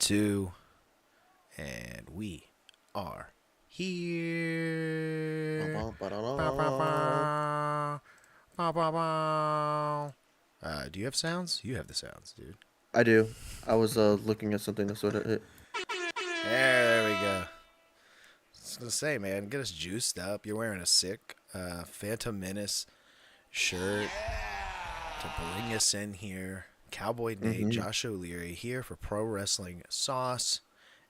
2, and we are here. Bow, bow, bow. Bow, bow, bow. Do you have sounds? You have the sounds, dude. I do. I was looking at something that sort of hit. There we go. I was gonna say, man, get us juiced up. You're wearing a sick Phantom Menace shirt to bring us in here. Cowboy Nate, Josh O'Leary here for Pro Wrestling Sauce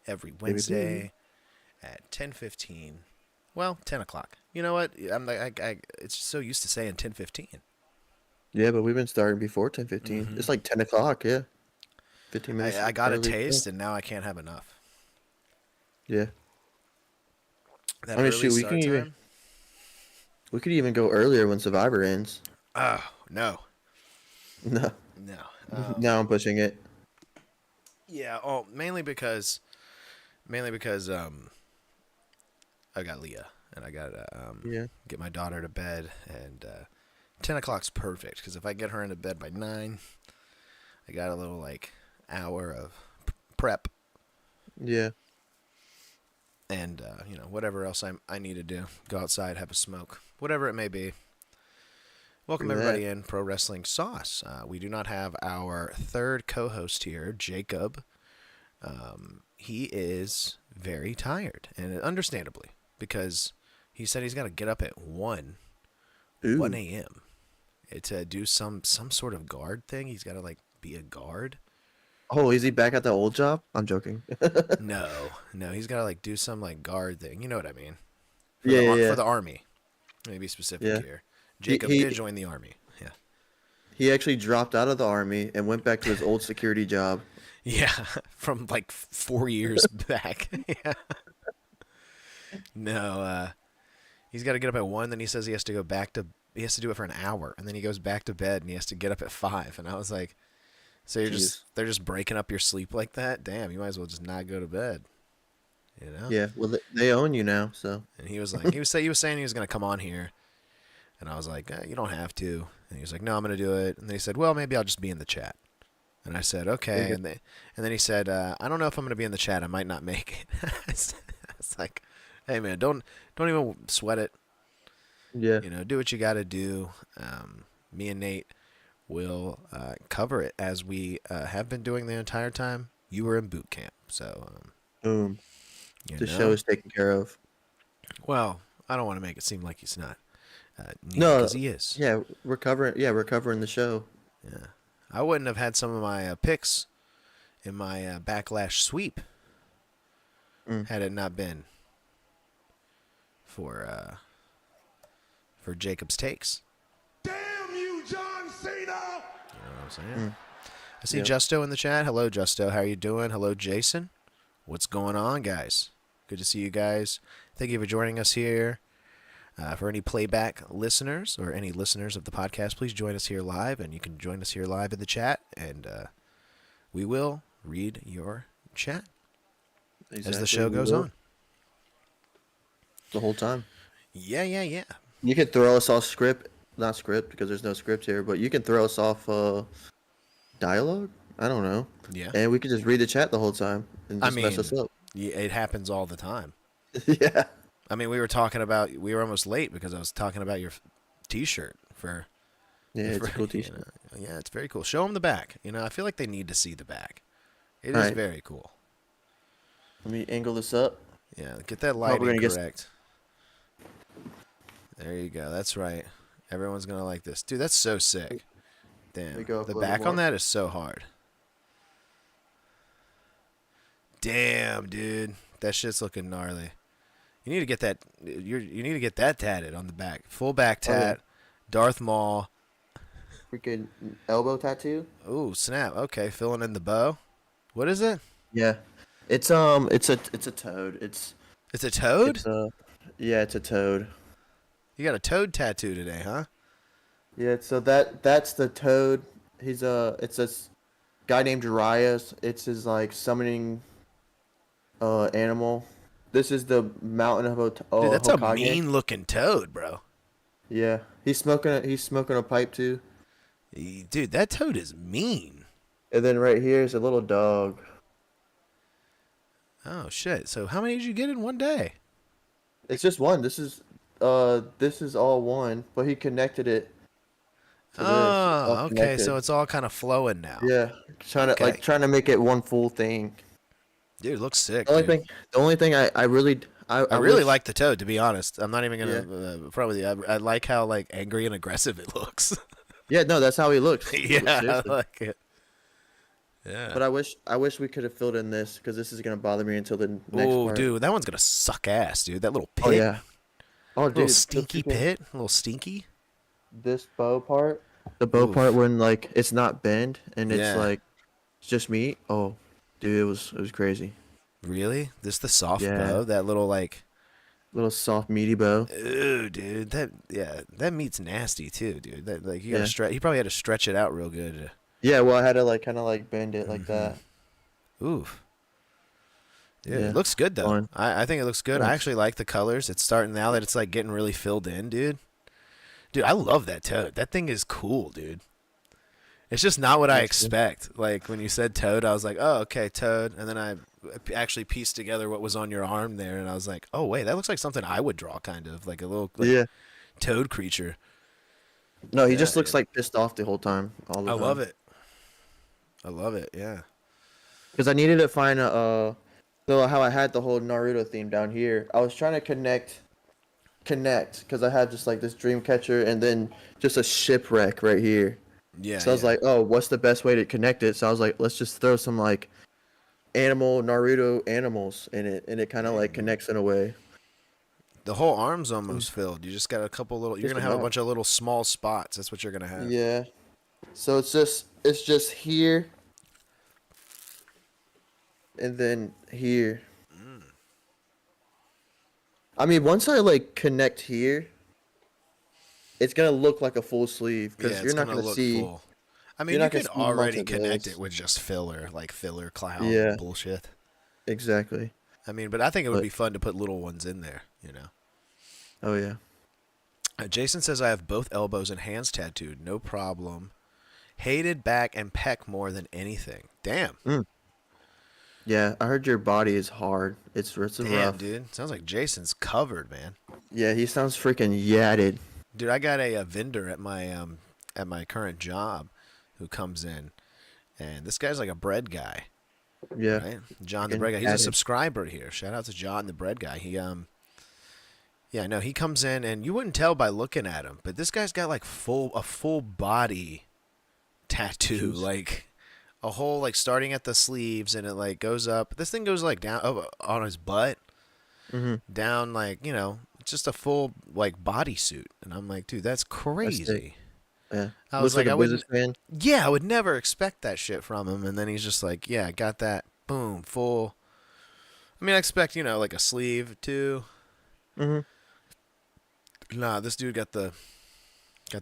every Wednesday at 10:15. Well, 10 o'clock. You know what? I'm like, it's so used to saying 10:15. Yeah, but we've been starting before 10:15. It's like 10 o'clock, yeah. 15 minutes. I got a early. taste, and now I can't have enough. Yeah. That I mean, early shoot, start time? we could even go earlier when Survivor ends. Oh, no. No. No. Now I'm pushing it. Yeah, mainly because I got Leah, and I got to get my daughter to bed, and 10 o'clock's perfect, because if I get her into bed by 9, I got a little, hour of prep. Yeah. And, whatever else I need to do. Go outside, have a smoke, whatever it may be. Welcome, everybody, in Pro Wrestling Sauce. We do not have our third co-host here, Jacob. He is very tired, and understandably, because he said he's got to get up at 1 a.m. to do some sort of guard thing. He's got to, be a guard. Oh, is he back at the old job? I'm joking. No, he's got to, do some, guard thing. You know what I mean? For the Army. Let me be specific here. Jacob did join the Army. Yeah. He actually dropped out of the Army and went back to his old security job. Yeah, from 4 years back. Yeah. No, he's got to get up at 1. Then he says he has to do it for an hour, and then he goes back to bed and he has to get up at 5. And I was like, so they're just breaking up your sleep like that? Damn, you might as well just not go to bed. You know? Yeah, well, they own you now, so. And he was like, he was saying he was going to come on here, and I was like, you don't have to. And he was like, no, I'm going to do it. And then he said, well, maybe I'll just be in the chat. And I said, okay. And then he said, I don't know if I'm going to be in the chat. I might not make it. It's like, hey, man, don't even sweat it. Yeah. Do what you got to do. Me and Nate will cover it as we have been doing the entire time. You were in boot camp. So, boom. The show is taken care of. Well, I don't want to make it seem like he's not. No, because he is. Yeah, we're covering the show. Yeah. I wouldn't have had some of my picks in my backlash sweep had it not been for Jacob's takes. Damn you, John Cena! You know what I'm saying? I see Justo in the chat. Hello, Justo. How are you doing? Hello, Jason. What's going on, guys? Good to see you guys. Thank you for joining us here. For any playback listeners or any listeners of the podcast, please join us here live, and you can join us here live in the chat, and we will read your chat as the show goes on. The whole time. Yeah. You can throw us off not script because there's no script here, but you can throw us off dialogue. I don't know. Yeah. And we could just read the chat the whole time and just mess us up. Yeah, it happens all the time. Yeah. I mean, we were almost late because I was talking about your T-shirt for. Yeah, it's a cool T-shirt. Yeah, it's very cool. Show them the back. I feel like they need to see the back. It is very cool. Let me angle this up. Yeah, get that lighting correct. There you go. That's right. Everyone's gonna like this, dude. That's so sick. Damn, the back on that is so hard. Damn, dude, that shit's looking gnarly. You need to get that. You need to get that tatted on the back. Full back tat. Darth Maul. Freaking elbow tattoo. Ooh, snap. Okay, filling in the bow. What is it? Yeah, it's a toad. It's a toad. Yeah, it's a toad. You got a toad tattoo today, huh? Yeah. So that's the toad. It's a guy named Darius. It's his summoning animal. This is the Mountain of Dude, that's Hokage. a mean-looking toad, bro. Yeah, he's smoking a pipe too. Dude, that toad is mean. And then right here is a little dog. Oh shit! So how many did you get in one day? It's just one. This is all one, but he connected it to this. It's all Oh, okay. So connected. it's all kind of flowing now. Yeah, Okay, trying to make it one full thing. dude, it looks sick, The only dude. thing, the only thing I really I I really wish. like the toad, to be honest. I'm not even Yeah, gonna front with you. I like how like angry and aggressive it looks. yeah, no, that's how he looks. Yeah, I Seriously. like it. Yeah. But I wish we could have filled in this because this is gonna bother me until the next Oh, part. dude, that one's gonna suck ass, dude. That little Oh pit, yeah. Oh little dude, the stinky freaking pit, a little stinky. this bow part, the bow part Oof. when like it's not bend and it's Yeah. like it's just meat. Oh, dude, it was crazy. Really? This the soft Yeah, bow? That little like. little soft meaty bow. Ooh, dude. That meat's nasty too, dude. That like you gotta Yeah, stretch. You probably had to stretch it out real good. yeah. Well, I had to like kind of like bend it like Mm-hmm. that. Oof. Dude, it Yeah, looks good though. fun. I think it looks good. I Thanks. actually like the colors. It's starting now that it's like getting really filled in, dude. Dude, I love that toad. That thing is cool, dude. It's just not what I Thanks, dude. expect. Like when you said toad, I was like, oh, okay, toad. And then I actually pieced together what was on your arm there, and I was like, oh wait, that looks like something I would draw, kind of like a little like Yeah. toad creature. No, he Yeah, just looks dude. like pissed off the whole time, all the I love time. it. I love it. Yeah. Because I needed to find a so how I had the whole Naruto theme down here. I was trying to connect because I had just like this dream catcher and then just a shipwreck right here. Yeah, So I was yeah. like, oh, what's the best way to connect it? So I was like, let's just throw some like animal Naruto animals in it, and it kind of There you like go. connects in a way. The whole arm's almost filled. You just got a couple little. You're Just gonna have a about. bunch of little small spots. That's what you're gonna have. Yeah. So it's just here and then here. I mean, once I like connect here, it's gonna look like a full sleeve Yeah, because it's gonna look full. I mean, you're you not gonna could see much already of connect it this. with just filler, like filler clown Yeah, bullshit. exactly. I mean, but I think it would But be fun to put little ones in there, you know. oh yeah, Jason says I have both elbows and hands tattooed, no problem. Hated back and pec more than anything. Damn. mm. Yeah. I heard your body is hard. It's Damn, rough. dude. Sounds like Jason's covered, man. Yeah, he sounds freaking yatted. Dude, I got a vendor at my current job who comes in, and this guy's like a bread guy, Yeah, right? John the freaking bread guy. He's a yatted. subscriber here. Shout out to John the bread guy. Yeah, no, he comes in and you wouldn't tell by looking at him, but this guy's got like a full body tattoo, Jeez. like a whole like starting at the sleeves and it like goes up. This thing goes like down on his butt, Mhm. down like, you know, just a full like bodysuit. And I'm like, dude, that's That's sick. crazy. Yeah. I was Looks like like, a I wouldn't. businessman. Yeah, I would never expect that shit from him. And then he's just like, yeah, I got that. Boom, full. I mean, I expect, you know, like a sleeve too. Mhm. Nah, this dude got the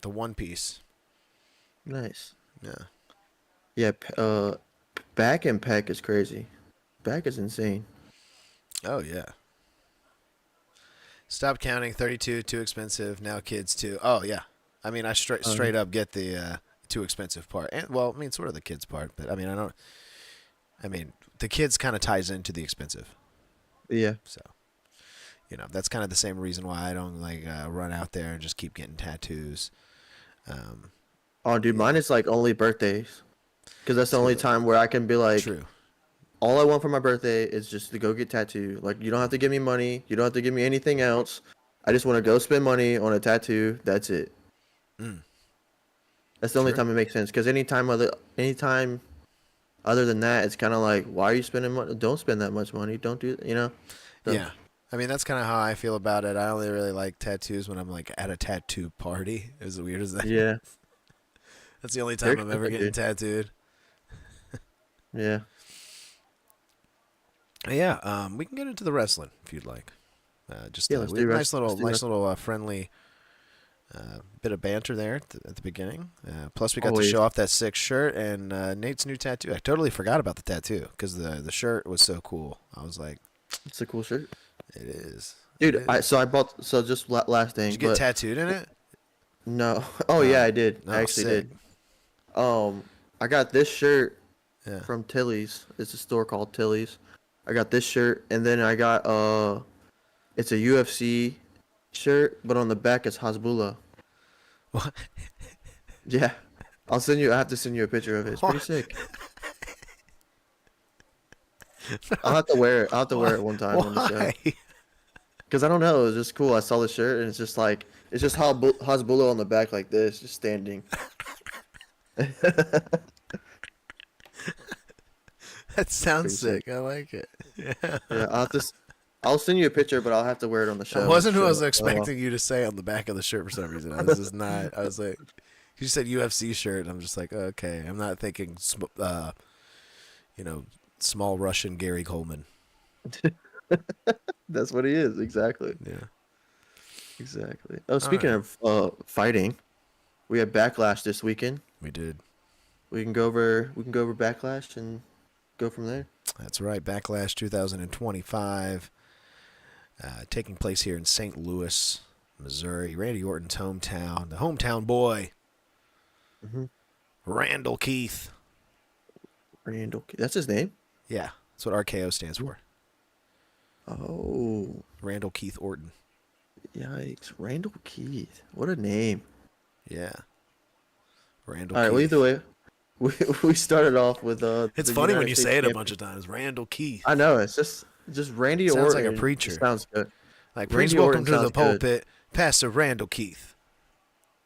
one piece. Nice. Yeah. Yeah. Back and pec is crazy. Back is insane. Oh yeah. Stop counting. 32 too expensive. Now kids too. Oh yeah. I mean, I Yeah. straight up get the too expensive part. And well, I mean, sort of the kids part, but I mean, I don't. I mean, the kids kind of ties into the expensive. Yeah. So, you know, that's kind of the same reason why I don't like run out there and just keep getting tattoos. Um, Oh, dude, mine yeah, is like only birthdays. Because that's the only totally time where I can be like, true. all I want for my birthday is just to go get tattooed. Like, you don't have to give me money. You don't have to give me anything else. I just want to go spend money on a tattoo. That's it. Mm, That's the only true. time it makes sense. Because anytime other than that, it's kind of like, why are you spending money? Don't spend that much money. Don't do, you know? So, Yeah. I mean, that's kind of how I feel about it. I only really like tattoos when I'm like at a tattoo party. As weird as that. yeah. That's the only They're time I'm ever expensive, getting dude. tattooed. Yeah. Yeah, we can get into the wrestling if you'd like. Just Yeah, let's we do have a rest. Let's do nice rest. little friendly bit of banter there at the beginning. Plus, we got to Always. show off that sick shirt and Nate's new tattoo. I totally forgot about the tattoo because the shirt was so cool. I was like, It's a cool shirt. it is, it Dude, is. I bought, so just last Did thing, you get but tattooed in it? no. Oh, yeah, I did. I No, actually sick. did. I got this shirt Yeah. from Tilly's. It's a store called Tilly's. I got this shirt, and then I got it's a UFC shirt, but on the back it's Hasbullah. What? Yeah, I'll send you. I have to send you a picture of it. It's pretty sick. I'll have to wear it. I'll have to wear it one time on the show. Why? Because I don't know, it was just cool. I saw the shirt and it's just like Hasbullah on the back like this, just standing. That sounds Pretty sick. I like it. Yeah. Yeah, I'll send you a picture, but I'll have to wear it on the show. That wasn't who I was Show- expecting you to say on the back of the shirt for some reason. I was just not. I was like, you said UFC shirt, and I'm just like, okay. I'm not thinking, small Russian Gary Coleman. That's what he is, exactly. Yeah. Exactly. Oh, speaking of fighting, we had Backlash this weekend. We did. We can go over Backlash and go from there. That's right. Backlash 2025, taking place here in St. Louis, Missouri. Randy Orton's hometown. The hometown boy, Randall Keith. That's his name? Yeah, that's what RKO stands for. Oh, Randall Keith Orton. yikes. Randall Keith. What a name. Yeah. Randall All right, Keith. well, either way, we started off with It's the funny when United you States say it a champion. bunch of times. Randall Keith. I know, it's just Randy Sounds Orton. like a preacher. It sounds good. Like, Randy please welcome Orton to the sounds good. pulpit, Pastor Randall Keith.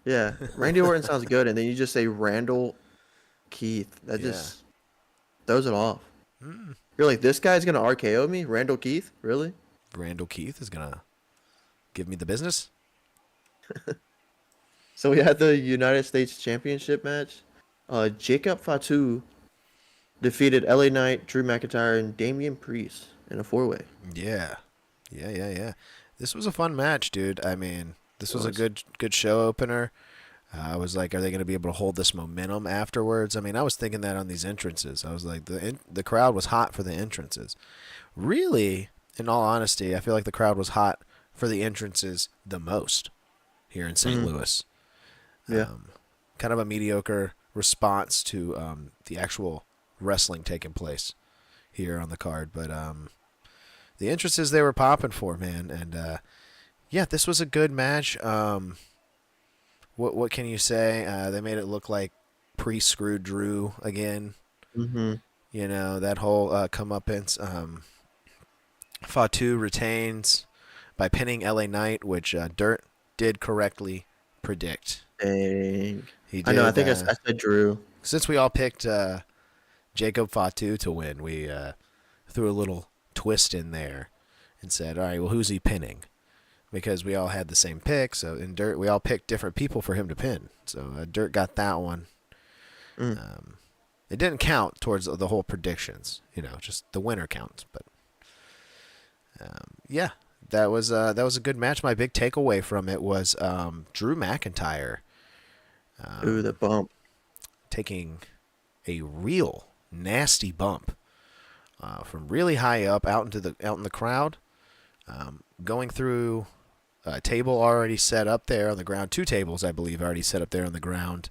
Yeah, Randy Orton sounds good, and then you just say Randall Keith. That Yeah. just throws it off. You're like, this guy's gonna RKO me? Randall Keith? Really? Randall Keith is going to give me the business. So we had the United States Championship match. Jacob Fatu defeated LA Knight, Drew McIntyre, and Damian Priest in a 4-way. Yeah. Yeah. This was a fun match, dude. I mean, this was a was. good show opener. I was like, are they going to be able to hold this momentum afterwards? I mean, I was thinking that on these entrances. I was like, the crowd was hot for the entrances. Really, in all honesty, I feel like the crowd was hot for the entrances the most here in St. Louis. Yeah. Kind of a mediocre response to the actual wrestling taking place here on the card. But the entrances they were popping for, man. And, yeah, this was a good match. What can you say? They made it look like pre-screwed Drew again. Mm-hmm. You know, that whole comeuppance. Fatu retains by pinning LA Knight, which Dirt did correctly predict. Dang. He did, I know. I think I said Drew. since we all picked Jacob Fatu to win, we threw a little twist in there and said, all right, well, who's he pinning? Because we all had the same pick, so in Dirt, we all picked different people for him to pin. So Dirt got that one. It didn't count towards the whole predictions, just the winner counts. But yeah, that was a good match. My big takeaway from it was Drew McIntyre Ooh, the bump. taking a real nasty bump from really high up out in the crowd, going through a table already set up there on the ground. 2 tables, I believe, already set up there on the ground.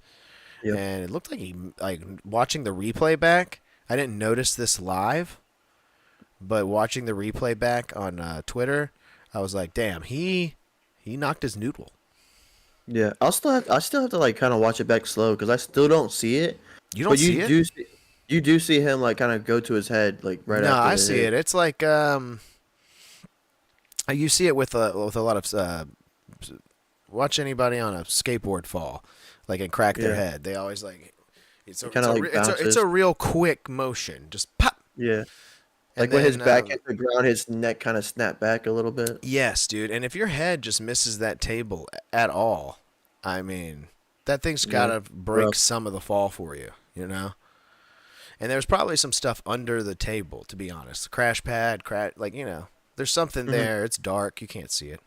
Yep. And it looked like watching the replay back. I didn't notice this live, but watching the replay back on Twitter, I was like, damn, he knocked his noodle. Yeah, I still have to like kind of watch it back slow because I still don't see it. You don't But see it? You do see him like kind of go to his head like right No, after. I the see hit. it. It's like you see it with a lot of watch anybody on a skateboard fall, like and crack their Yeah. head. They always like it's Kinda like it's bounces. a real quick motion, just pop. Yeah. And Like when his then, back hit the ground, his neck kind of snapped back a little bit. Yes, dude. And if your head just misses that table at all, I mean, that thing's gotta break rough. some of the fall for you, And there's probably some stuff under the table, to be honest. Crash pad, there's something there. It's dark, you can't see it.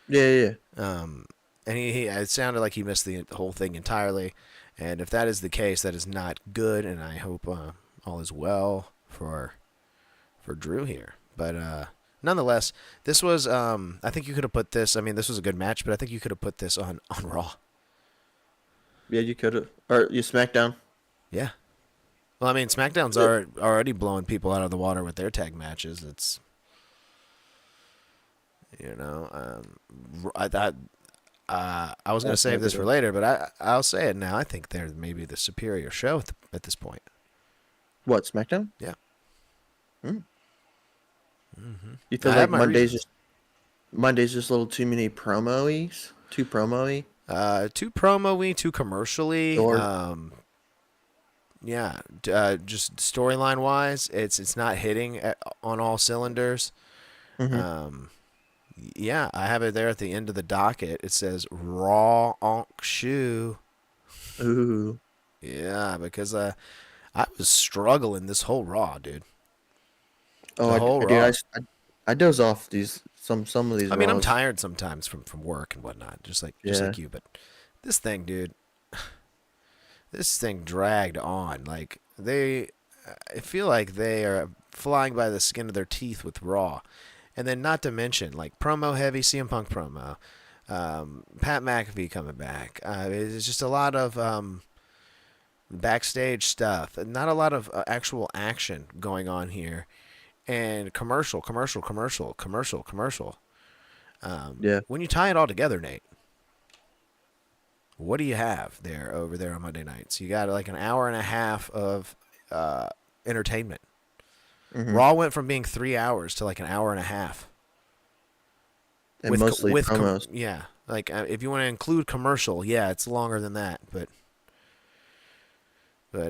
Yeah. And it sounded like he missed the whole thing entirely. And if that is the case, that is not good. And I hope all is well for Drew here. But nonetheless, this was. I think you could have put this. I mean, this was a good match, but I think you could have put this on Raw. Yeah, you could have. Or you SmackDown. Yeah. Well, I mean, SmackDown's already blowing people out of the water with their tag matches. It's, I thought I was going to That's save this for negative. later, but I'll say it now. I think they're maybe the superior show at this point. What, SmackDown? Yeah. Hmm. You I feel have like my reasons. Monday's just a little too many promo-y? Too promo-y? Too promo-y, too commercially. Or Yeah, just storyline wise, it's not hitting on all cylinders. hmm Um, yeah, I have it there at the end of the docket. It says Raw Onk Shoe. ooh. Yeah, because I was struggling this whole Raw, dude. Oh, The whole dude, Raw. I doze off some of these I mean, I'm Raws. tired sometimes from work and whatnot, just Yeah. like you. But this thing, dude, this thing dragged on. Like I feel like they are flying by the skin of their teeth with Raw, and then not to mention like promo heavy CM Punk promo, Pat McAfee coming back. It's just a lot of backstage stuff, and not a lot of actual action going on here, and commercial. Yeah. When you tie it all together, Nate, what do you have there over there on Monday nights? You got like an hour and a half of entertainment. hmm Raw went from being 3 hours to like an hour and a half. And mostly promos. Yeah, like if you want to include commercial, yeah, it's longer than that. But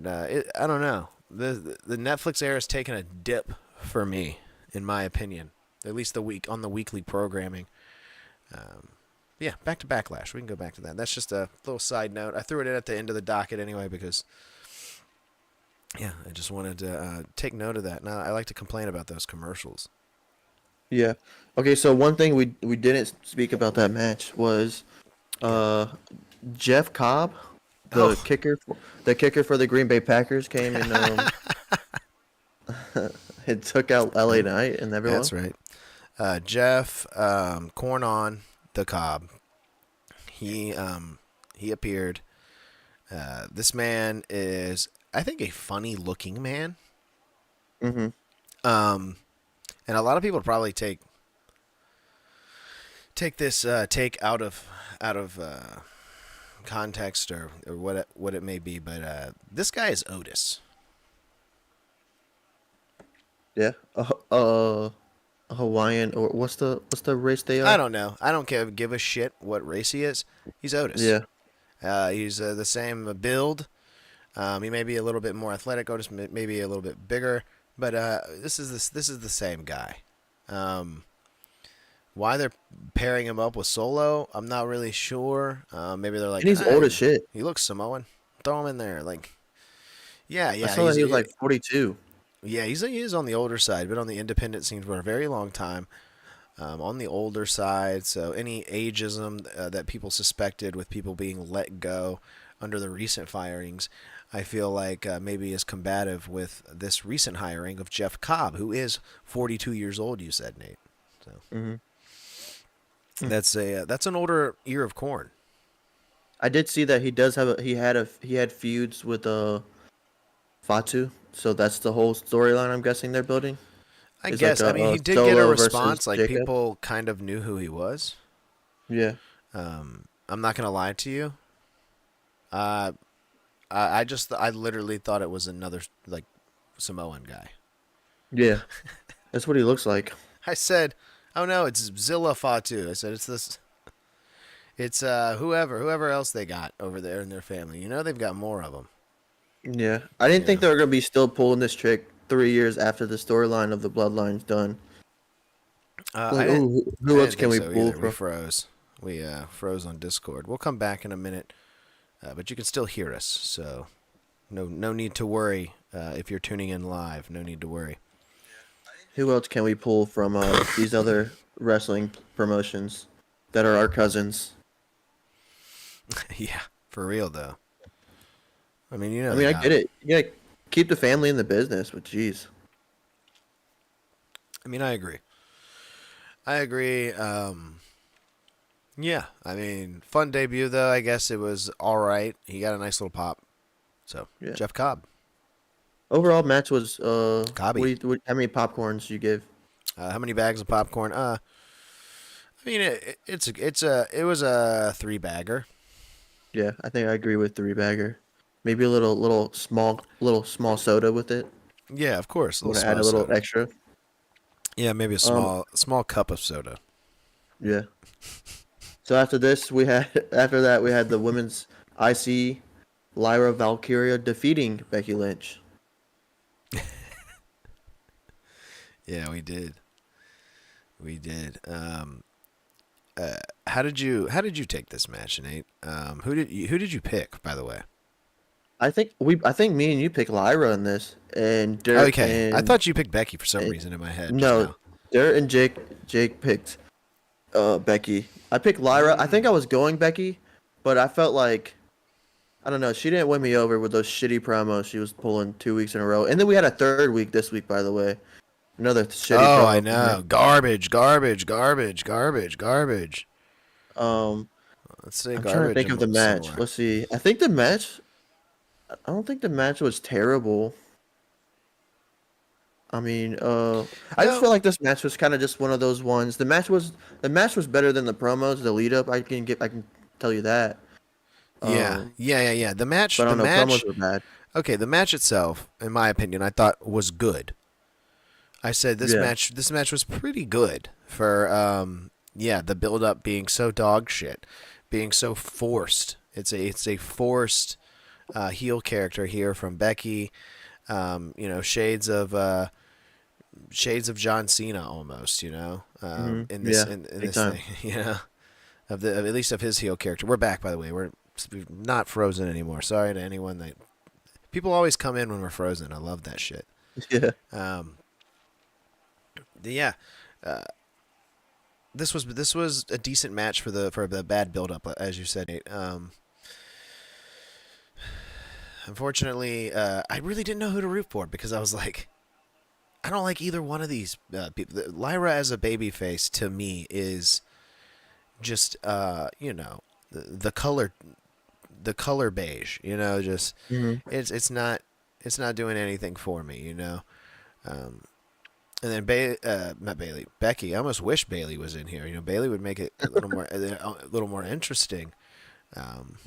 I don't know. The Netflix era has taken a dip for me, in my opinion. At least on the weekly programming. Yeah, back to Backlash. We can go back to that. That's just a little side note. I threw it in at the end of the docket anyway because, yeah, I just wanted to take note of that. Now, I like to complain about those commercials. Yeah. Okay, so one thing we didn't speak about that match was Yeah. Jeff Cobb, Oh, the kicker for the Green Bay Packers came and it took out LA Knight and everyone. that's right. Jeff, corn on the cob. He appeared. This man is, I think, a funny-looking man. hmm Um, and a lot of people probably take this take out of context or what it may be, but this guy is Otis. Yeah. A Hawaiian or what's the race they I are? don't know. I don't give a shit what race he is. He's Otis. Yeah. He's the same build. He may be a little bit more athletic. Otis may be a little bit bigger, but this is the same guy. Why they're pairing him up with Solo, I'm not really sure. Maybe they're like, And he's old as hey, shit. he looks Samoan. Throw him in there. Like, yeah, I yeah, saw that he was like 42. he is on the older side, been on the independent scene for a very long time. On the older side, so any ageism that people suspected with people being let go under the recent firings, I feel like maybe is combative with this recent hiring of Jeff Cobb, who is 42 years old. You said, Nate. So hmm that's an older ear of corn. I did see that he had feuds with Fatu, so that's the whole storyline I'm guessing they're building. I Is like guess. I mean, a he did get a Solo versus response. Like Jacob. people kind of knew who he was. Yeah. I'm not gonna lie to you. Uh, I literally thought it was another like Samoan guy. Yeah. That's what he looks like. I said, "Oh no, it's Zilla Fatu." I said, "It's this. It's whoever else they got over there in their family. You know, they've got more of them." Yeah. I didn't think Yeah. they were gonna be still pulling this trick 3 years after the storyline of the Bloodline's done. I Like, didn't. oh, I who else didn't can think we so pull either. We from? froze. We froze on Discord. We'll come back in a minute, but you can still hear us. So no need to worry if you're tuning in live. No need to worry. Who else can we pull from these other wrestling promotions that are our cousins? Yeah, for real though. I mean, you know I they mean, I got. get it. Yeah, keep the family in the business, but jeez. I mean, I agree. I agree. Yeah, I mean, fun debut though. I guess it was all right. He got a nice little pop. So Yeah. Jeff Cobb. Overall match was Cobby. how many popcorns you give? How many bags of popcorn? I mean, it was a 3-bagger. Yeah, I think I agree with 3-bagger. Maybe a little small soda with it. Yeah, of course, a Want little to add small a little soda. extra? Yeah, maybe a Um, small cup of soda. yeah. So after this, after that we had the women's IC Lyra Valkyria defeating Becky Lynch. Yeah, we did. We did. How did you take this match, Nate? Who did you pick, by the way? I think me and you picked Lyra in this, and Dirt Okay, I and, thought you picked Becky for some and reason in my head just no, now. Dirt and Jake picked Becky. I picked Lyra. I think I was going Becky, but I felt like I don't know. She didn't win me over with those shitty promos she was pulling 2 weeks in a row, and then we had a third week this week, by the way. Another shitty Oh, I promo from her. know. Garbage, garbage, garbage, garbage, garbage. Um, Let's say I'm trying to garbage think of the match. somewhere. Let's see. I think the match. I don't think the match was terrible. I mean, I just No. feel like this match was kind of just one of those ones. The match was better than the promos, the lead up. I can tell you that. Yeah, Um, yeah, yeah, yeah. The match, but I the don't know. Promos match. were bad. Okay, the match itself, in my opinion, I thought was good. I said Yeah. this match was pretty good for yeah, the build up being so dog shit, being so forced. It's a forced heel character here from Becky. Shades of John Cena almost. In this Yeah. in Big this time. thing. Of at least of his heel character. We're back, by the way. We're not frozen anymore. Sorry to anyone that people always come in when we're frozen. I love that shit. Yeah. Um, yeah, this was a decent match for the bad build up, as you said, Nate. Unfortunately, I really didn't know who to root for because I was like, I don't like either one of these people. Lyra as a babyface to me is just the color beige. Just hmm it's not doing anything for me. Um, And then not Bailey, Becky. I almost wish Bailey was in here. Bailey would make it a little more interesting. Um,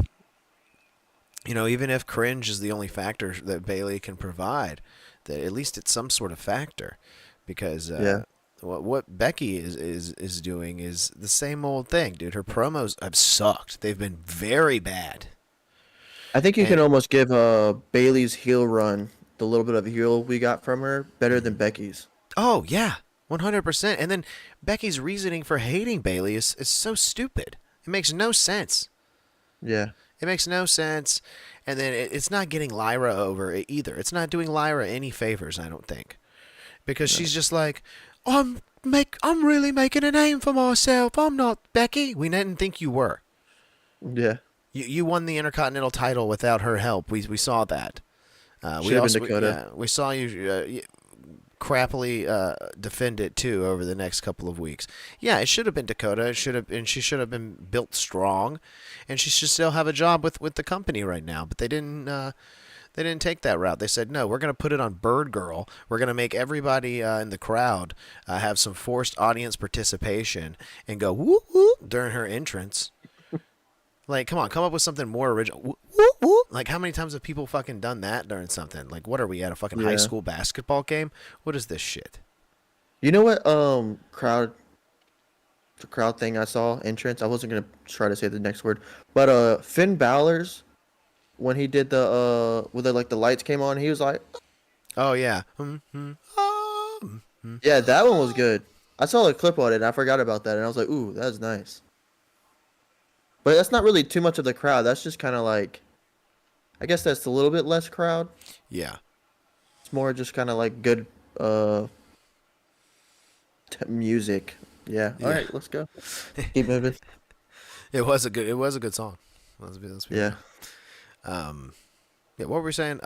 even if cringe is the only factor that Bailey can provide, that at least it's some sort of factor, because Yeah. what Becky is doing is the same old thing, dude. Her promos have sucked. They've been very bad. I think you can And almost give Bailey's heel run, the little bit of heel we got from her, better than Becky's. oh yeah, 100%. And then Becky's reasoning for hating Bailey is so stupid. It makes no sense. Yeah. It makes no sense. And then it's not getting Lyra over either. It's not doing Lyra any favors, I don't think. Because No. she's just like, I'm really making a name for myself. I'm not Becky. We didn't think you were. Yeah. You won the Intercontinental title without her help. We saw that. Should have been Dakota. We saw you crappily defend it too over the next couple of weeks. Yeah, it should have been Dakota. She should have been built strong, and she should still have a job with the company right now. But they didn't. They didn't take that route. They said, no, we're going to put it on Bird Girl. We're going to make everybody in the crowd have some forced audience participation and go woo woo during her entrance. Like, come on, come up with something more original. Woo, woo, woo. Like, how many times have people fucking done that during something? Like, what are we at, a fucking high Yeah. school basketball game? What is this shit? You know what? The crowd thing I saw entrance. I wasn't gonna try to say the next word, but Finn Balor's when he did the when the lights came on, he was like, Oh, yeah. yeah, that one was good. I saw a clip on it, and I forgot about that, and I was like, ooh, that's nice. But that's not really too much of the crowd. That's just kind of like, I guess that's a little bit less crowd. Yeah. It's more just kind of like good music. Yeah. All Yeah. right, let's go. Keep moving. It was a good song. Let's be Yeah. yeah, what were we saying?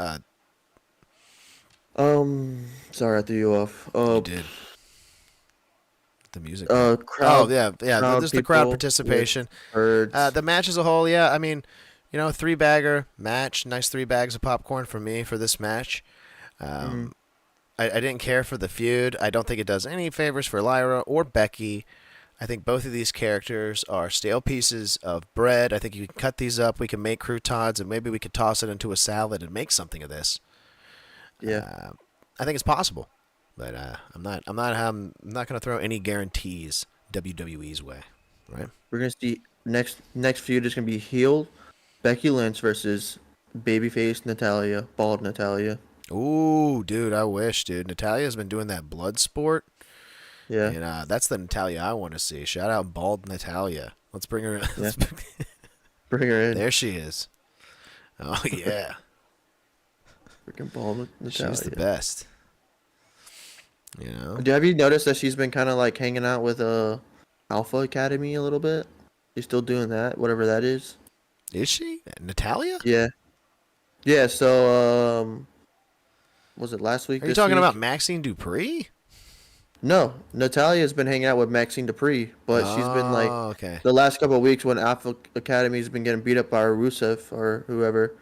Sorry, I threw you off. You did. The music. Crowd. Oh, yeah. crowd There's the crowd people with participation. birds. The match as a whole, yeah. I mean, 3-bagger match. Nice 3 bags of popcorn for me for this match. Mm-hmm. I didn't care for the feud. I don't think it does any favors for Lyra or Becky. I think both of these characters are stale pieces of bread. I think you can cut these up. We can make croutons, and maybe we could toss it into a salad and make something of this. Yeah. I think it's possible, but I'm not going to throw any guarantees WWE's way, right? We're gonna see next feud is gonna be heel Becky Lynch versus babyface Natalia, bald Natalia. Ooh, dude, I wish, dude. Natalia's been doing that blood sport, Yeah. and that's the Natalia I want to see. Shout out bald Natalia. Let's bring her. Yeah. Bring her in. There she is. Oh yeah, Freaking bald Natalia. she's the best. You know. Have you noticed that she's been kind of like hanging out with Alpha Academy a little bit? She's still doing that, whatever that is. Is she Natalia? Yeah. Yeah. So was it last week? Are you this talking week? about Maxine Dupree? No, Natalia's been hanging out with Maxine Dupree, but she's been like okay. the last couple of weeks when Alpha Academy's been getting beat up by Rusev or whoever.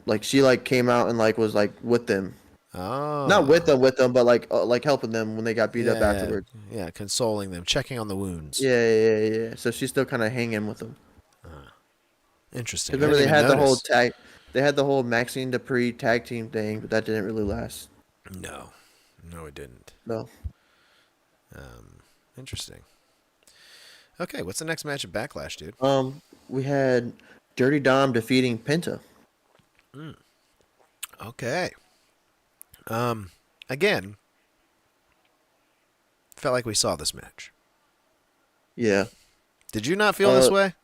Like she like came out and like was like with them, Oh, not with them, but like helping them when they got beat up yeah, afterwards. yeah, consoling them, checking on the wounds. Yeah. So she's still kind of hanging with them. Interesting. Remember I they didn't had even the whole notice. tag, they had the whole Maxine Dupree tag team thing, but that didn't really last. No, it didn't. No. Interesting. Okay, what's the next match at Backlash, dude? We had Dirty Dom defeating Penta. Okay. Again, felt like we saw this match. Yeah. Did you not feel this way?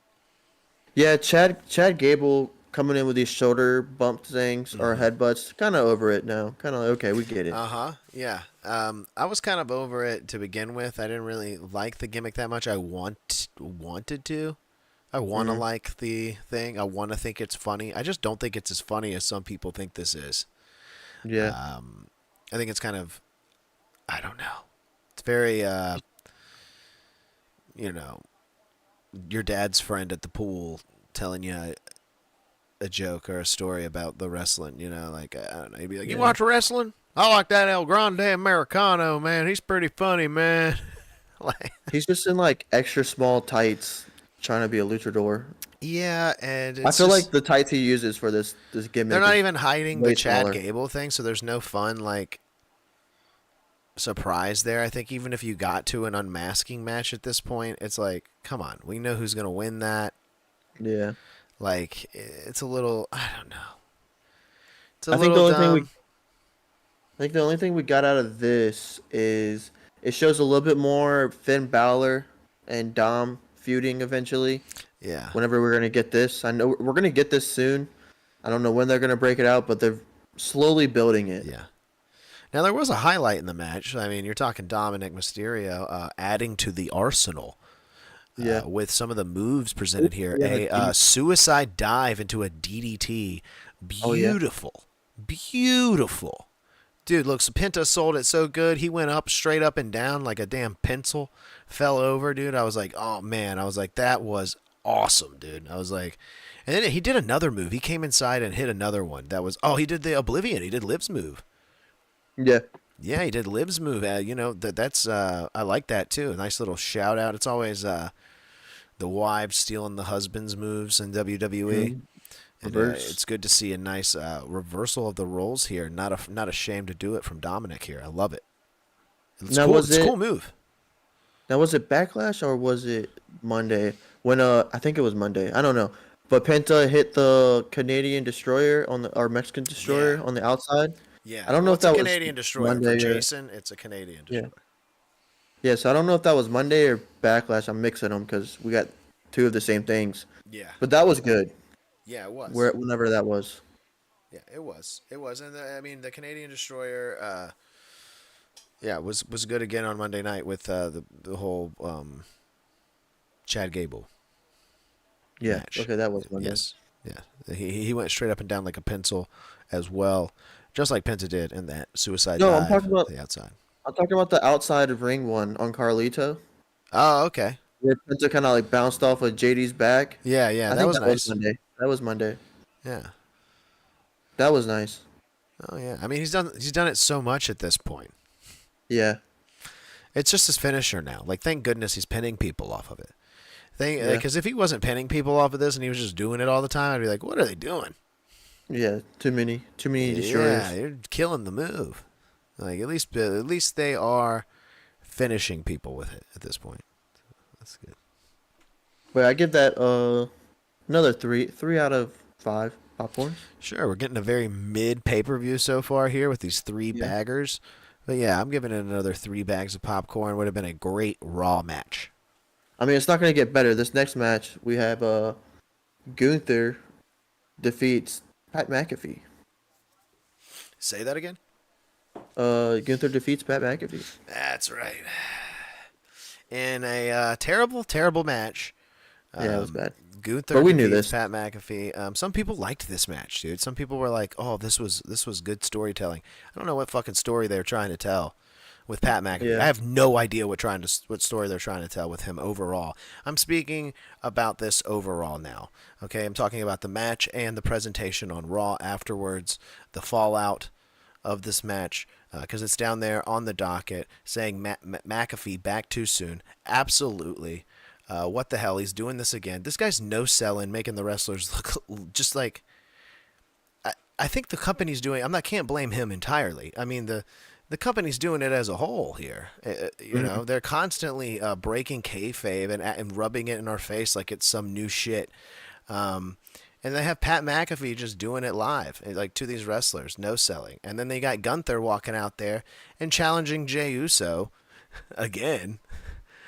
Yeah, Chad Gable coming in with these shoulder bump things or headbutts, kind of over it now. Kind of okay, we get it. Yeah. I was kind of over it to begin with. I didn't really like the gimmick that much. I wanted to. I want to like the thing. I want to think it's funny. I just don't think it's as funny as some people think this is. Yeah. I think it's kind of, I don't know. It's very, your dad's friend at the pool telling you a joke or a story about the wrestling, like, I don't know. He'd be like, you watch wrestling? I like that El Grande Americano, man. He's pretty funny, man. Like, He's just in like extra small tights trying to be a luchador. yeah, and I feel like the tights he uses for this gimmick. they're not is even hiding way the Chad smaller. Gable thing, so there's no fun, like, surprise there. I think even if you got to an unmasking match at this point, it's like, come on, we know who's going to win that. Yeah. Like, it's a little, I don't know. It's a I think little the only thing dumb. I think the only thing we got out of this is it shows a little bit more Finn Balor and Dom feuding eventually. Yeah. Whenever we're gonna get this, I know we're gonna get this soon. I don't know when they're gonna break it out, but they're slowly building it. Yeah. Now, there was a highlight in the match. I mean, you're talking Dominic Mysterio adding to the arsenal. Yeah. With some of the moves presented here. Yeah, A suicide dive into a DDT. Oh, yeah. Beautiful. Beautiful. Dude, looks, Penta sold it so good. He went up, straight up and down like a damn pencil. Fell over, dude. I was like, oh, man. I was like, that was awesome, dude. I was like, and then he did another move. He came inside and hit another one. That was, he did the Oblivion. He did Liv's move. Yeah. Yeah, he did Liv's move. That's I like that too. A nice little shout out. It's always the wives stealing the husband's moves in WWE. And, Reverse. it's good to see a nice reversal of the roles here. Not ashamed to do it from Dominic here. I love it. It's Now, cool. was It's a it- cool move. Now was it Backlash or was it Monday? When I think it was Monday. I don't know. But Penta hit the Canadian Destroyer or Mexican Destroyer Yeah. on the outside. Yeah, I don't know if it's a that was Canadian Destroyer Monday for or- Jason. It's a Canadian Yeah. Destroyer. Yeah, so I don't know if that was Monday or Backlash. I'm mixing them because we got two of the same things. Yeah, But that was good. yeah, it was. Whenever that was. Yeah, it was. It was, and the Canadian Destroyer, was good again on Monday night with the whole Chad Gable Yeah. match. Okay, that was Monday. Yes, yeah. He went straight up and down like a pencil, as well, just like Penta did in that suicide No, dive. I'm talking about- the outside. I'm talking about the outside of ring one on Carlito. Oh, okay. Where Penta kind of like bounced off of JD's back. Yeah, I that think was that nice. was Monday. That was Monday. Yeah, That was nice. Oh yeah. I mean, he's done it so much at this point. Yeah, It's just his finisher now. Like, thank goodness he's pinning people off of it. yeah, Because if he wasn't pinning people off of this and he was just doing it all the time, I'd be like, what are they doing? yeah. Too many Yeah, destroyers. you're killing the move. Like, at least they are finishing people with it at this point. That's good. But I give that another three out of 5 popcorns. Sure, we're getting a very mid pay-per-view so far here with these three Yeah. baggers. But yeah, I'm giving it another 3 bags of popcorn. Would have been a great Raw match. I mean, it's not gonna get better. This next match we have Gunther defeats Pat McAfee. Say that again? Gunther defeats Pat McAfee. That's right. In a terrible, terrible match. Yeah, it was bad. Gunther But we knew defeats this. Pat McAfee. Some people liked this match, dude. Some people were like, "Oh, this was good storytelling." I don't know what fucking story they're trying to tell with Pat McAfee. Yeah. I have no idea what story they're trying to tell with him overall. I'm speaking about this overall now. Okay, I'm talking about the match and the presentation on Raw afterwards, the fallout of this match, because it's down there on the docket saying McAfee back too soon. Absolutely. What the hell? He's doing this again. This guy's no selling, making the wrestlers look just like. I think the company's doing. Can't blame him entirely. I mean the company's doing it as a whole here. You know, they're constantly breaking kayfabe and rubbing it in our face like it's some new shit. And they have Pat McAfee just doing it live, like to these wrestlers, no selling. And then they got Gunther walking out there and challenging Jey Uso again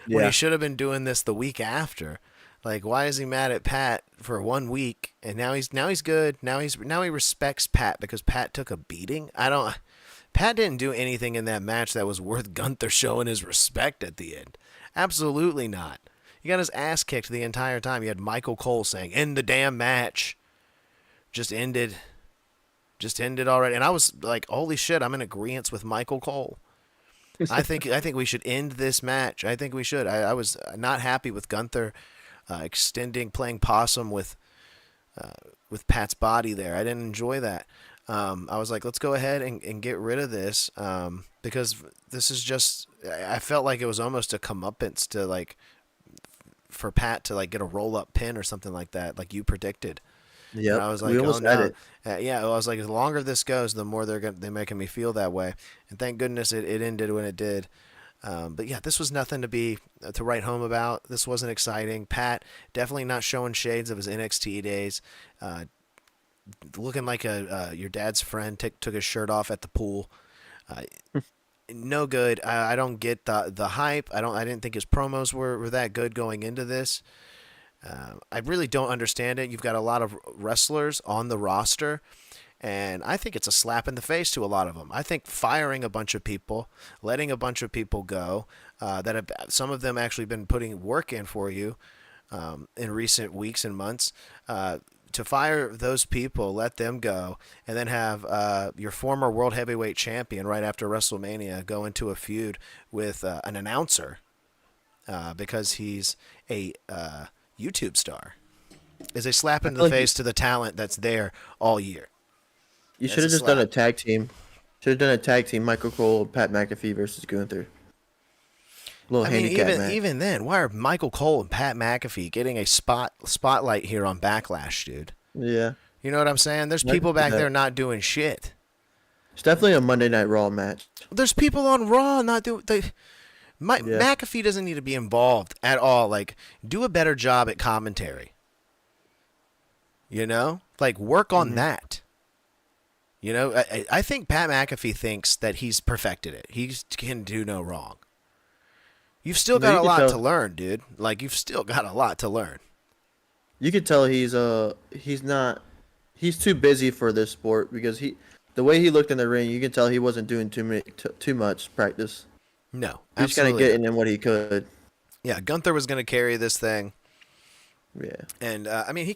when Yeah. he should have been doing this the week after. Like, why is he mad at Pat for 1 week and now he's good? Now he respects Pat because Pat took a beating. Pat didn't do anything in that match that was worth Gunther showing his respect at the end. Absolutely not. He got his ass kicked the entire time. You had Michael Cole saying, "End the damn match." Just ended already. And I was like, holy shit, I'm in agreement with Michael Cole. I think we should end this match. I think we should. I was not happy with Gunther playing possum with Pat's body there. I didn't enjoy that. I was like, let's go ahead and get rid of this because this is just. I felt like it was almost a comeuppance to like for Pat to like get a roll up pin or something like that, like you predicted. Yeah. And I was like, We almost oh had no. it. Yeah, I was like, the longer this goes, the more they're making me feel that way. And thank goodness it ended when it did. But yeah, this was nothing to write home about. This wasn't exciting. Pat definitely not showing shades of his NXT days. Looking like your dad's friend took his shirt off at the pool. No good. I don't get the hype. I didn't think his promos were that good going into this. I really don't understand it. You've got a lot of wrestlers on the roster, and I think it's a slap in the face to a lot of them. I think firing a bunch of people, letting a bunch of people go, that have some of them actually been putting work in for you in recent weeks and months. To fire those people, let them go, and then have your former world heavyweight champion right after WrestleMania go into a feud with an announcer because he's a YouTube star is a slap in the face to the talent that's there all year. You That's should have a just done a slap. tag team. Should have done a tag team: Michael Cole, Pat McAfee versus Gunther. Little I mean, handicap match. even then, why are Michael Cole and Pat McAfee getting a spotlight here on Backlash, dude? Yeah, You know what I'm saying? There's I people can see back that. there not doing shit. it's definitely a Monday Night Raw match. There's people on Raw not doing. Yeah. McAfee doesn't need to be involved at all. Like, do a better job at commentary. You know, like work on that. You know, I think Pat McAfee thinks that he's perfected it. He can do no wrong. You've still No, got you a can lot tell- to learn, dude. Like, you've still got a lot to learn. You could tell he's too busy for this sport because the way he looked in the ring, you can tell he wasn't doing too much practice. No, He was kind of absolutely. getting in what he could. Yeah, Gunther was going to carry this thing. Yeah. And, I mean, he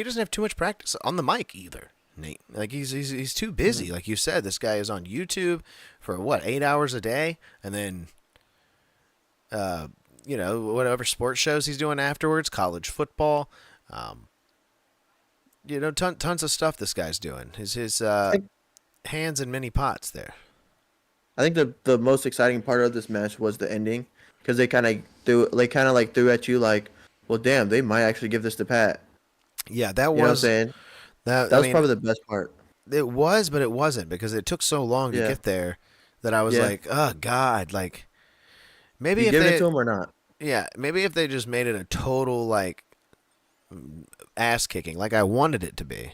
doesn't have too much practice on the mic either, Nate. Like, he's too busy. Like you said, this guy is on YouTube for, 8 hours a day? And then, you know, whatever sports shows he's doing afterwards, college football. You know, tons of stuff this guy's doing. His hands in many pots there. I think the most exciting part of this match was the ending, because they kind of threw at you like, well, damn, they might actually give this to Pat. Yeah, that You know what I'm was saying? that. That I was mean, probably the best part. it was, but it wasn't because it took so long to Yeah, get there that I was yeah. like, oh God, like maybe You if giving it they, to him or not? yeah, maybe if they just made it a total like ass kicking, like I wanted it to be.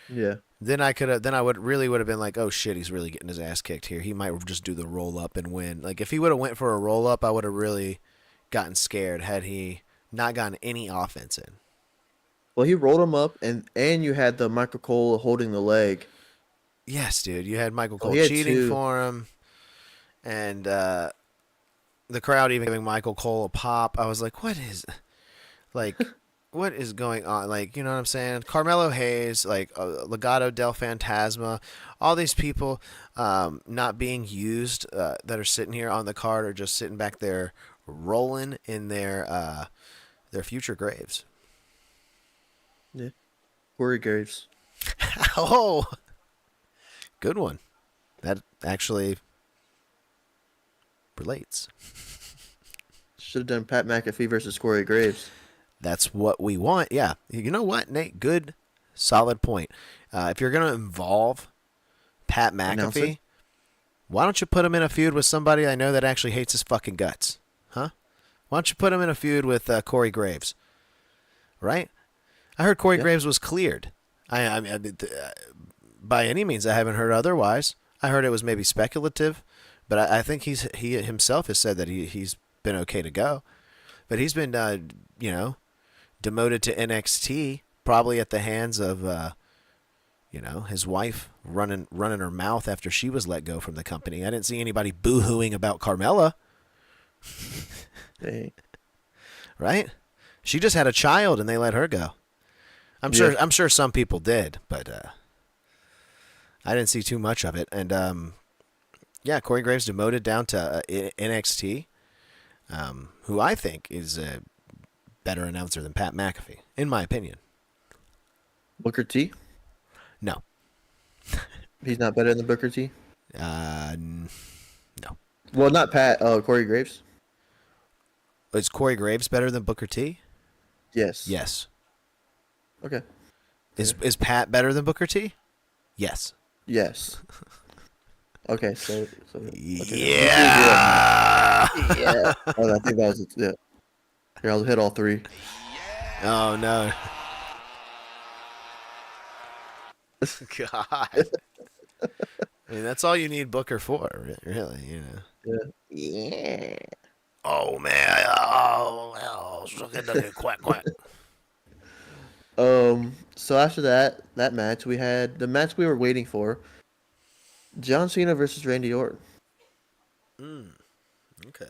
Yeah. Then I would have been like, oh shit, he's really getting his ass kicked here. He might just do the roll up and win. Like if he would have went for a roll up, I would have really gotten scared had he not gotten any offense in. Well, he rolled him up, and you had the Michael Cole holding the leg. Yes, dude, you had Michael So Cole he had cheating two. for him, and the crowd even giving Michael Cole a pop. I was like, like, what is going on? Like, you know what I'm saying? Carmelo Hayes, like Legado del Fantasma, all these people not being used that are sitting here on the card or just sitting back there rolling in their future graves. Yeah. Corey Graves. Oh, good one. That actually relates. Should have done Pat McAfee versus Corey Graves. That's what we want. Yeah. You know what, Nate? Good, solid point. If you're going to involve Pat Announcer? McAfee, why don't you put him in a feud with somebody I know that actually hates his fucking guts? Huh? Why don't you put him in a feud with Corey Graves? Right? I heard Corey Yeah. Graves was cleared. I mean, by any means, I haven't heard otherwise. I heard it was maybe speculative, but I think he himself has said that he's been okay to go. But he's been, demoted to NXT, probably at the hands of, his wife running her mouth after she was let go from the company. I didn't see anybody boo-hooing about Carmella, Dang. right? She just had a child and they let her go. I'm sure some people did, but I didn't see too much of it. And Corey Graves demoted down to NXT, who I think is a better announcer than Pat McAfee, in my opinion. Booker T? No. He's not better than Booker T? No. Well, not Pat. Corey Graves? Is Corey Graves better than Booker T? Yes. Yes. Okay. Is Pat better than Booker T? Yes. Yes. Okay, so Yeah. yeah. Oh, I think that was it. Yeah. Here, I'll hit all three. Oh no. God. I mean, that's all you need Booker for, really, you know. Yeah. Oh man. Oh, quack quack. So after that match, we had the match we were waiting for. John Cena versus Randy Orton. Okay.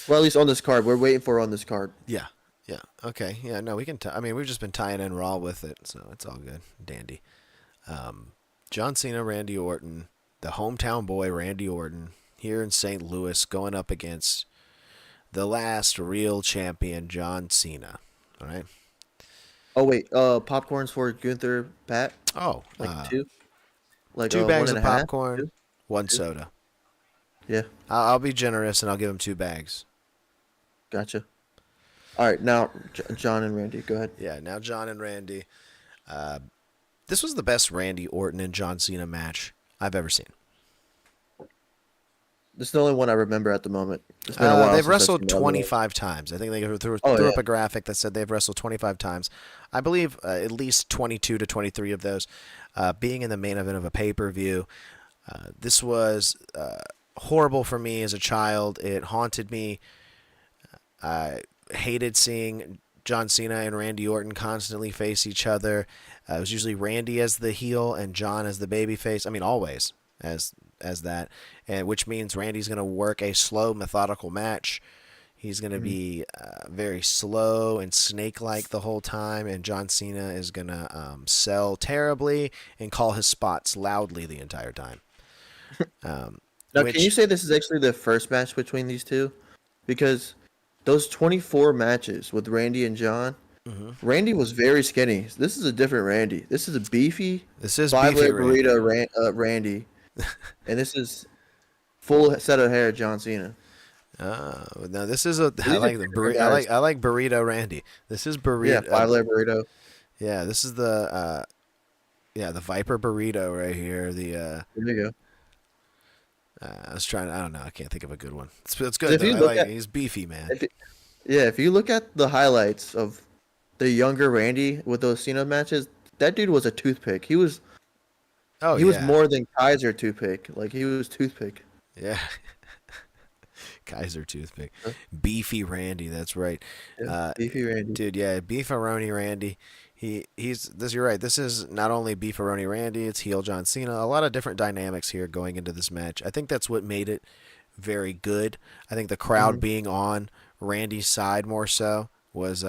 Well, at least on this card. We're waiting for it on this card. Yeah. Yeah. Okay. Yeah. No, we can. I mean, we've just been tying in Raw with it, so it's all good. Dandy. John Cena, Randy Orton, the hometown boy, Randy Orton, here in St. Louis, going up against the last real champion, John Cena. All right. Oh wait, popcorns for Gunther, Pat. Oh, Like two. Like 2 bags one of and a half? popcorn, Two? 1 Two? soda. Yeah, I'll be generous and I'll give him 2 bags. gotcha. All right, now John and Randy, go ahead. Yeah. Now John and Randy. This was the best Randy Orton and John Cena match I've ever seen. This is the only one I remember at the moment. It's been a while. They've since I've wrestled seen the other one. 25 times. I think they threw Oh, up yeah. a graphic that said they've wrestled 25 times. I believe at least 22 to 23 of those being in the main event of a pay-per-view. This was horrible for me as a child. It haunted me. I hated seeing John Cena and Randy Orton constantly face each other. It was usually Randy as the heel and John as the babyface. I mean, always as that, and which means Randy's going to work a slow, methodical match. He's going to be very slow and snake-like the whole time, and John Cena is going to sell terribly and call his spots loudly the entire time. Now, can you say this is actually the first match between these two? Because those 24 matches with Randy and John, Randy was very skinny. This is a different Randy. This is a beefy, This is beefy five-layer Randy. burrito Randy, and this is full set of hair John Cena. No, this is a. I These are like the different burrito. guys. I like burrito Randy. This is Yeah, burrito. five-layer burrito. Yeah, this is the. The Viper burrito right here. The. There you go. I was trying. I don't know. I can't think of a good one. It's good If though. you I look like. at- He's beefy, man. If you look at the highlights of the younger Randy with those Cena matches, that dude was a toothpick. He was Was more than Kaiser toothpick. Like he was toothpick. Yeah. Kaiser toothpick. Huh? Beefy Randy. That's right. Yeah, beefy Randy. Dude, yeah, Beefaroni Randy. He's this. You're right. This is not only Beefaroni Randy. It's heel John Cena. A lot of different dynamics here going into this match. I think that's what made it very good. I think the crowd being on Randy's side more so was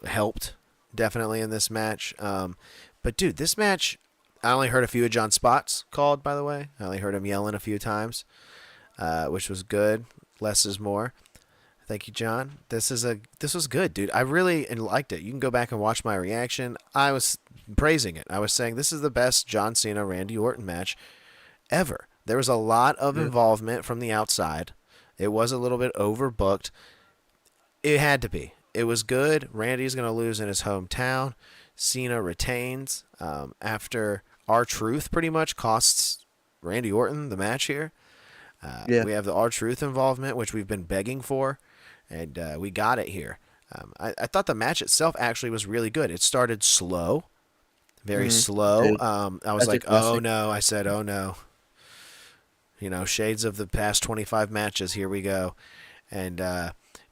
helped definitely in this match. But dude, this match, I only heard a few of John's spots called. By the way, I only heard him yelling a few times, which was good. Less is more. Thank you, John. This was good, dude. I really liked it. You can go back and watch my reaction. I was praising it. I was saying this is the best John Cena Randy Orton match ever. There was a lot of involvement from the outside. It was a little bit overbooked. It had to be. It was good. Randy's going to lose in his hometown. Cena retains after R-Truth pretty much costs Randy Orton the match here. We have the R-Truth involvement, which we've been begging for. And we got it here. I thought the match itself actually was really good. It started slow, very slow. Dude, I was like, oh no. I said, oh no. Shades of the past 25 matches. Here we go. And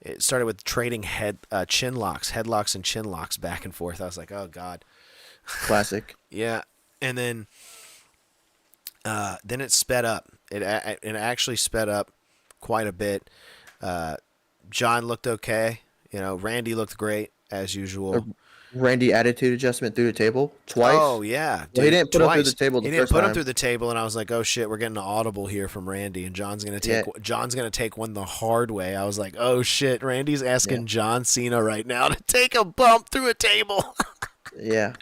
it started with trading headlocks and chin locks back and forth. I was like, oh God. Classic. Yeah. And then it sped up. It actually sped up quite a bit. John looked okay. Randy looked great as usual. Randy attitude adjustment through the table twice. Oh yeah, dude, well, he didn't put him through twice. the table. He didn't put him through the table, and I was like, "Oh shit, we're getting an audible here from Randy." And John's gonna take one the hard way. I was like, "Oh shit, Randy's asking John Cena right now to take a bump through a table." Yeah,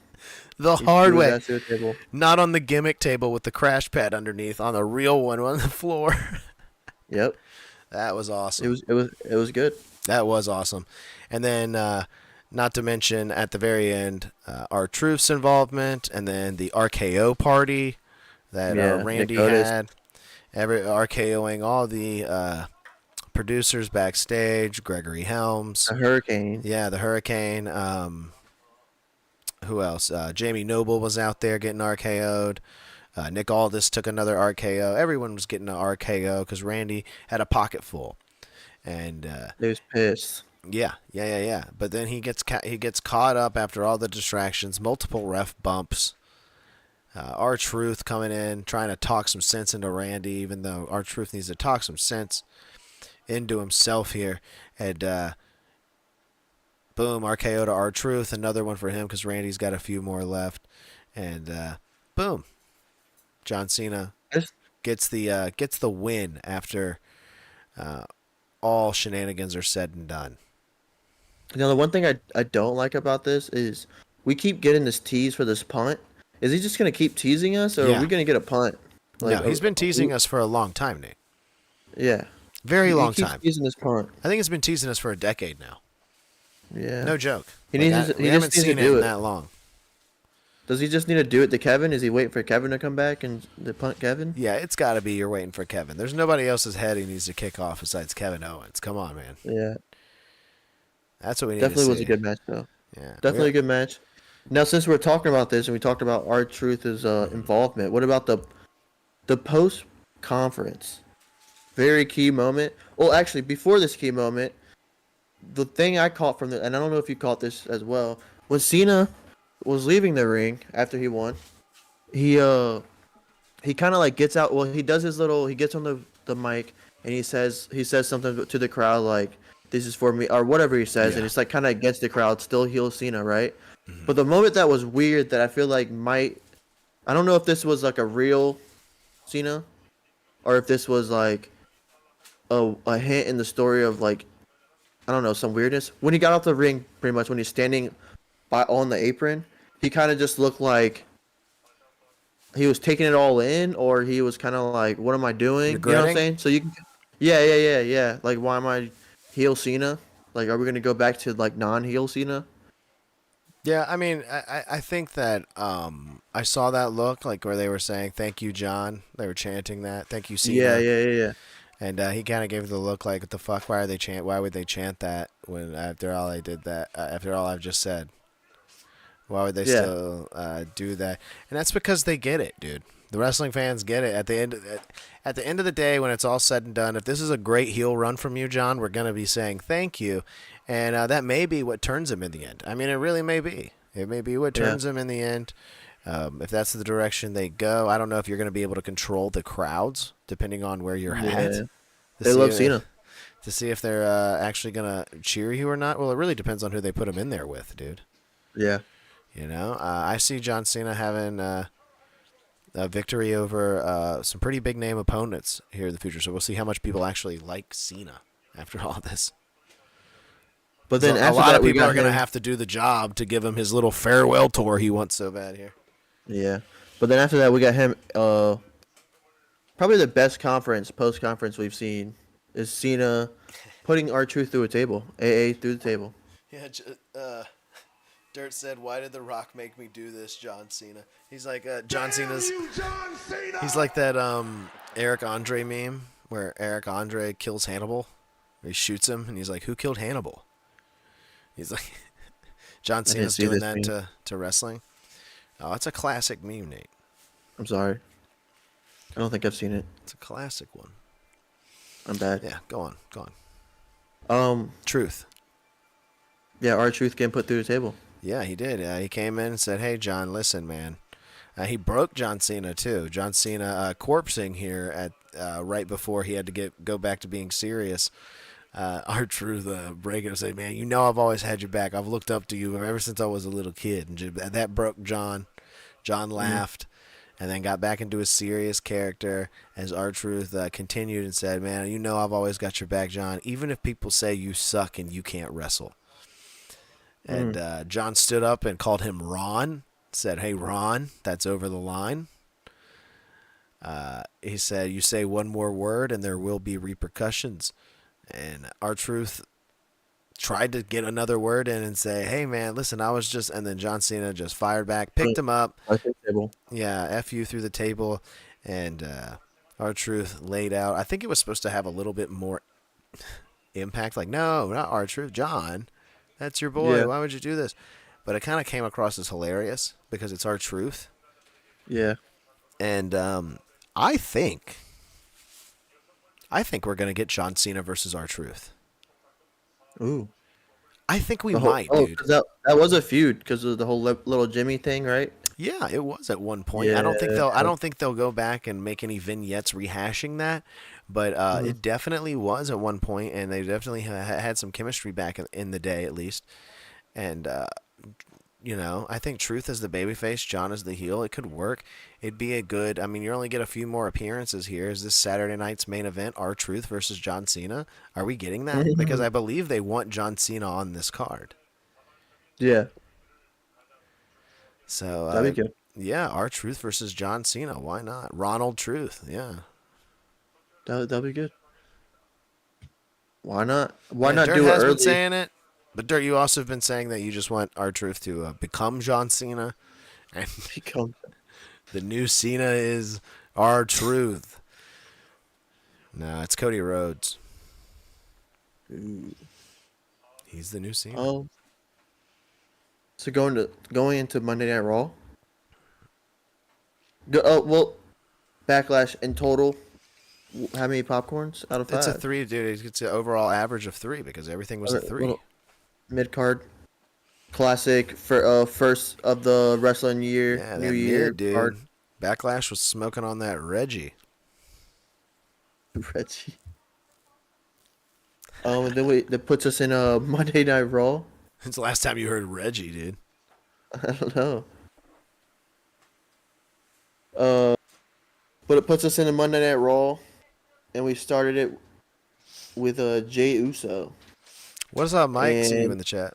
the hard way, through the table. Not on the gimmick table with the crash pad underneath, on the real one on the floor. Yep, that was awesome. It was good. That was awesome, and then. Not to mention, at the very end, R-Truth's involvement, and then the RKO party that Randy had. RKOing all the producers backstage, Gregory Helms. The Hurricane. Yeah, the Hurricane. Who else? Jamie Noble was out there getting RKO'd. Nick Aldis took another RKO. Everyone was getting an RKO because Randy had a pocket full. And he was pissed. Yeah. But then he gets caught up after all the distractions, multiple ref bumps. R-Truth coming in, trying to talk some sense into Randy, even though R-Truth needs to talk some sense into himself here. And boom, RKO to R-Truth, another one for him because Randy's got a few more left. And boom, John Cena gets the win after all shenanigans are said and done. The one thing I don't like about this is we keep getting this tease for this punt. Is he just going to keep teasing us, or are we going to get a punt? No, he's been teasing us for a long time, Nate. Yeah. Very long he keeps time. teasing this punt. I think he's been teasing us for a decade now. Yeah. No joke. We haven't seen it in that long. Does he just need to do it to Kevin? Is he waiting for Kevin to come back and to punt Kevin? Yeah, it's got to be you're waiting for Kevin. There's nobody else's head he needs to kick off besides Kevin Owens. Come on, man. Yeah. That's what we need Definitely to see. Was a good match, though. Yeah. Definitely a good match. Now, since we're talking about this and we talked about R-Truth's involvement, what about the post-conference? Very key moment. Well, actually, before this key moment, the thing I caught from and I don't know if you caught this as well, when Cena was leaving the ring after he won, he kind of like gets out. Well, he does his little. He gets on the mic and he says something to the crowd like, "This is for me," or whatever he says, and it's like kind of against the crowd, still heel Cena, right? Mm-hmm. But the moment that was weird that I feel like I don't know if this was like a real Cena, or if this was like a hint in the story of like I don't know, some weirdness. When he got off the ring, pretty much when he's standing on the apron, he kind of just looked like he was taking it all in, or he was kind of like, "What am I doing?" You know what I'm Regretting? saying? So you can, yeah. Like, why am I heel Cena? Like, are we gonna go back to like non-heel Cena? Yeah, I mean, I think that I saw that look like where they were saying "Thank you, John." They were chanting that "Thank you, Cena," Yeah. and he kind of gave the look like, "What the fuck? Why are they chant? Why would they chant that when after all I did that? After all I've just said, why would they Yeah. still do that?" And that's because they get it, dude. The wrestling fans get it. At the end of the day, when it's all said and done, if this is a great heel run from you, John, we're gonna be saying thank you, and that may be what turns him in the end. I mean, it really may be. It may be what Yeah. turns him in the end. If that's the direction they go, I don't know if you're going to be able to control the crowds depending on where you're at Yeah. to They see love Cena. if they're actually going to cheer you or not. Well, it really depends on who they put him in there with, dude. Yeah. You know, I see John Cena having a victory over some pretty big name opponents here in the future. So we'll see how much people actually like Cena after all this. But 'Cause then a after lot that, of we people are got going to him. have to do the job to give him his little farewell tour he wants so bad here. Yeah. But then after that, we got him. Probably the best post conference we've seen is Cena putting R-Truth through a table, AA through the table. Yeah, Dirt said, "Why did The Rock make me do this, John Cena?" He's like John Damn Cena's. you, John Cena! He's like that Eric Andre meme where Eric Andre kills Hannibal. He shoots him, and he's like, "Who killed Hannibal?" He's like, John I didn't Cena's see doing this that meme. to wrestling. Oh, it's a classic meme, Nate. I'm sorry. I don't think I've seen it. It's a classic one. I'm bad. Yeah, go on, go on. Um. Truth. Yeah, R-Truth getting put through the table. Yeah, he did. He came in and said, "Hey, John, listen, man." He broke John Cena too. John Cena corpsing here at right before he had to go back to being serious. R-Truth breaking and say, "Man, you know I've always had your back. I've looked up to you ever since I was a little kid." And that broke John. John laughed, and then got back into his serious character as R-Truth continued and said, "Man, you know I've always got your back, John. Even if people say you suck and you can't wrestle." And John stood up and called him Ron. Said, "Hey, Ron, that's over the line." He said, "You say one more word and there will be repercussions." And R-Truth tried to get another word in and say, "Hey, man, listen, I was just..." And then John Cena just fired back, picked him up. R-Truth table. Yeah, F you through the table. And R-Truth laid out. I think it was supposed to have a little bit more impact. Like, no, not R-Truth. John, that's your boy. Yeah. Why would you do this? But it kind of came across as hilarious because it's R-Truth. Yeah. And I think we're going to get John Cena versus R-Truth. Ooh. I think we The whole, might, oh, dude. 'cause that was a feud because of the whole little Jimmy thing, right? Yeah, it was at one point. Yeah. I don't think they'll go back and make any vignettes rehashing that, but it definitely was at one point, and they definitely had some chemistry back in the day, at least. And I think Truth is the babyface, John is the heel. It could work. It'd be a good. I mean, you only get a few more appearances here. Is this Saturday night's main event R-Truth versus John Cena? Are we getting that? Because I believe they want John Cena on this card. Yeah. So That'd be good. yeah, R-Truth versus John Cena. Why not? Ronald Truth. Yeah. That'd be good. Why not? Why Yeah, not Dirt do it has been early? saying it, but Dirt, you also have been saying that you just want R-Truth to become John Cena, and Become. the new Cena is R-Truth. No, it's Cody Rhodes. He's the new Cena. Oh. So going into Monday Night Raw. Well, Backlash in total. How many popcorns out of 5? It's a 3, dude. It's an overall average of 3 because everything was a 3. Mid card. Classic for first of the wrestling year, Yeah, New that Year mid, dude. card. Backlash was smoking on that Reggie. Reggie. That puts us in a Monday Night Raw. It's the last time you heard Reggie, dude. I don't know. But it puts us in a Monday Night Raw, and we started it with Jay Uso. What's up, Mike? See you in and the chat.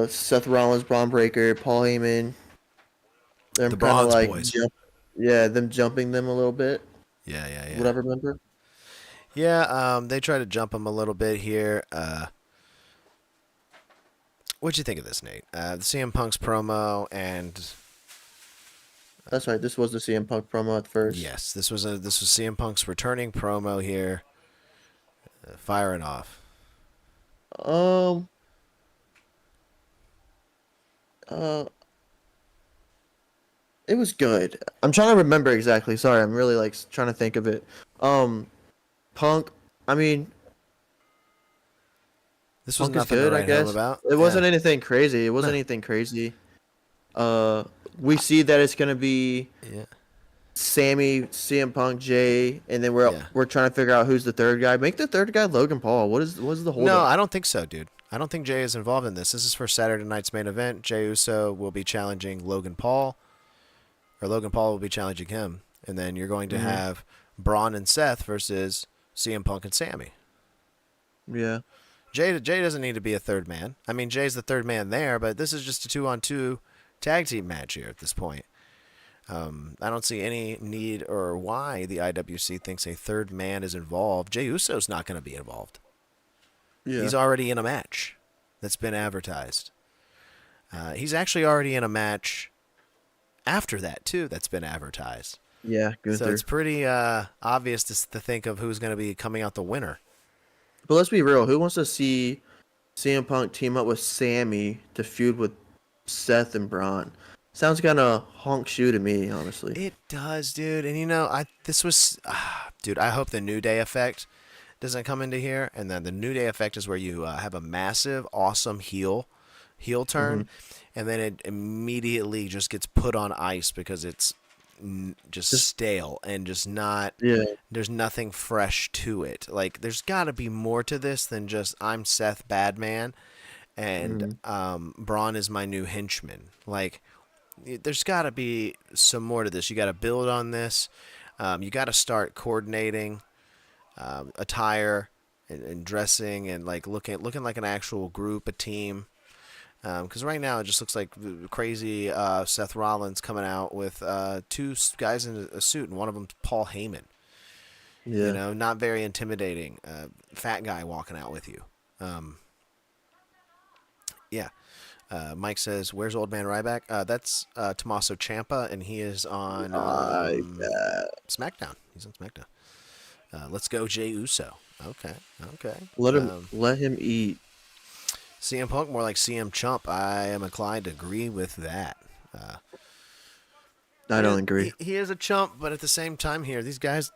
Seth Rollins, Braun Breaker, Paul Heyman. The Them kind of Bronze like Boys. them jumping them a little bit. Yeah, yeah, yeah. Whatever, remember? Yeah, they try to jump him a little bit here. What'd you think of this, Nate? The CM Punk's promo, and That's right. This was the CM Punk promo at first. yes, this was CM Punk's returning promo here, firing off. Um. It was good. I'm trying to remember exactly. Sorry, I'm really like trying to think of it. Punk. I mean, This was Punk is nothing to good. I write home guess about. it wasn't Yeah. anything crazy. It wasn't No. anything crazy. We see that it's gonna be Yeah. Sammy, CM Punk, Jay, and then we're Yeah. we're trying to figure out who's the third guy. Make the third guy Logan Paul. What is the hold No, up? I don't think so, dude. I don't think Jay is involved in this. This is for Saturday night's main event. Jay Uso will be challenging Logan Paul, or Logan Paul will be challenging him, and then you're going to have Braun and Seth versus CM Punk and Sammy. Yeah. Jay doesn't need to be a third man. I mean, Jay's the third man there, but this is just a 2-on-2 tag team match here at this point. I don't see any need or why the IWC thinks a third man is involved. Jay Uso's not going to be involved. Yeah. He's already in a match that's been advertised. He's actually already in a match after that, too, that's been advertised. Yeah, Gunther. So it's pretty obvious to think of who's going to be coming out the winner. But let's be real. Who wants to see CM Punk team up with Sammy to feud with Seth and Braun? Sounds kind of honk shoe to me, honestly. It does, dude. And dude, I hope the New Day effect doesn't come into here. And then the New Day effect is where you have a massive, awesome heel turn, and then it immediately just gets put on ice because it's just stale and just not. Yeah. There's nothing fresh to it. Like, there's got to be more to this than just I'm Seth Badman, and Braun is my new henchman. Like, there's got to be some more to this. You got to build on this. You got to start coordinating attire and dressing and like looking like an actual group, a team. Because right now it just looks like crazy Seth Rollins coming out with two guys in a suit, and one of them's Paul Heyman. Yeah. You know, not very intimidating. Fat guy walking out with you. Yeah. Mike says, "Where's Old Man Ryback?" That's Tommaso Ciampa, and he is on SmackDown. He's on SmackDown. Let's go, Jey Uso. Okay. Let him eat. CM Punk, more like CM Chump. I am inclined to agree with that. I don't agree. He is a chump, but at the same time here, these guys,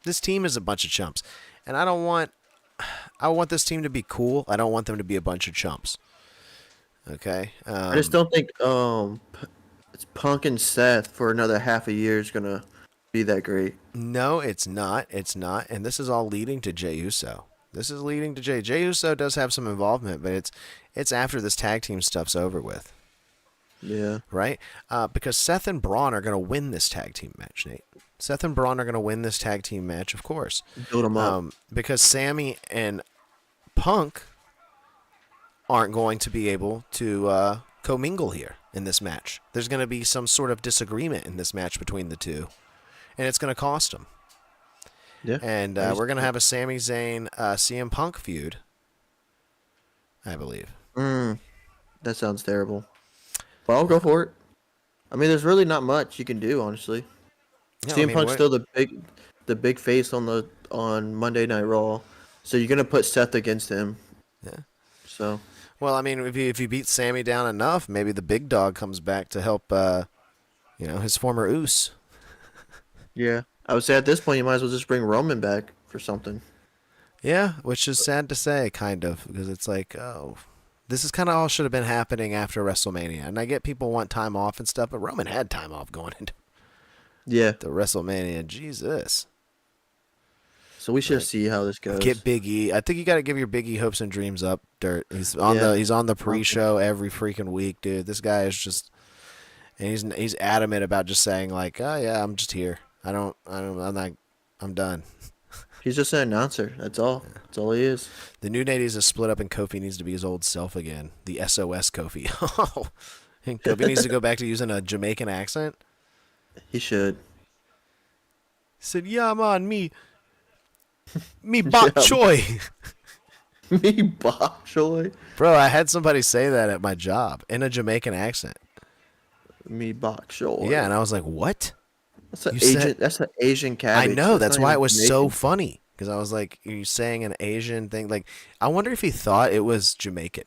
this team is a bunch of chumps. And I want this team to be cool. I don't want them to be a bunch of chumps. Okay? I just don't think it's Punk and Seth for another half a year is going to be that great. No, it's not. It's not. And this is all leading to Jey Uso. This is leading to Jey. Jey Uso does have some involvement, but it's after this tag team stuff's over with. Yeah. Right? Because Seth and Braun are going to win this tag team match, Nate. Seth and Braun are going to win this tag team match, of course. Build them up. Because Sammy and Punk aren't going to be able to commingle here in this match. There's going to be some sort of disagreement in this match between the two, and it's going to cost them. Yeah. And we're going to have a Sami Zayn CM Punk feud, I believe. That sounds terrible. But I'll go for it. I mean, there's really not much you can do, honestly. Yeah, CM Punk's still the big face on Monday Night Raw, so you're gonna put Seth against him. Yeah. So. Well, I mean, if you beat Sammy down enough, maybe the big dog comes back to help. His former Oos. Yeah, I would say at this point you might as well just bring Roman back for something. Yeah, which is sad to say, kind of, because it's like, oh, this is kind of all should have been happening after WrestleMania. And I get people want time off and stuff, but Roman had time off going into the WrestleMania. Jesus. So we should see how this goes. Get Big E. I think you got to give your Big E hopes and dreams up, Dirt. He's on the pre-show every freaking week, dude. This guy is just, and he's adamant about just saying like, oh yeah, I'm just here. I'm done. He's just an announcer. That's all. That's all he is. The New Day needs to split up, and Kofi needs to be his old self again. The SOS Kofi. And Kofi needs to go back to using a Jamaican accent. He should. He said, "Yeah, man, me bok choy." Me bok choy. Bro, I had somebody say that at my job in a Jamaican accent. Me bok choy. Yeah, and I was like, "What?" That's an You Asian. said- That's an Asian cabbage. I know. That's not why even it was so Jamaican. funny. Because I was like, "Are you saying an Asian thing?" Like, I wonder if he thought it was Jamaican.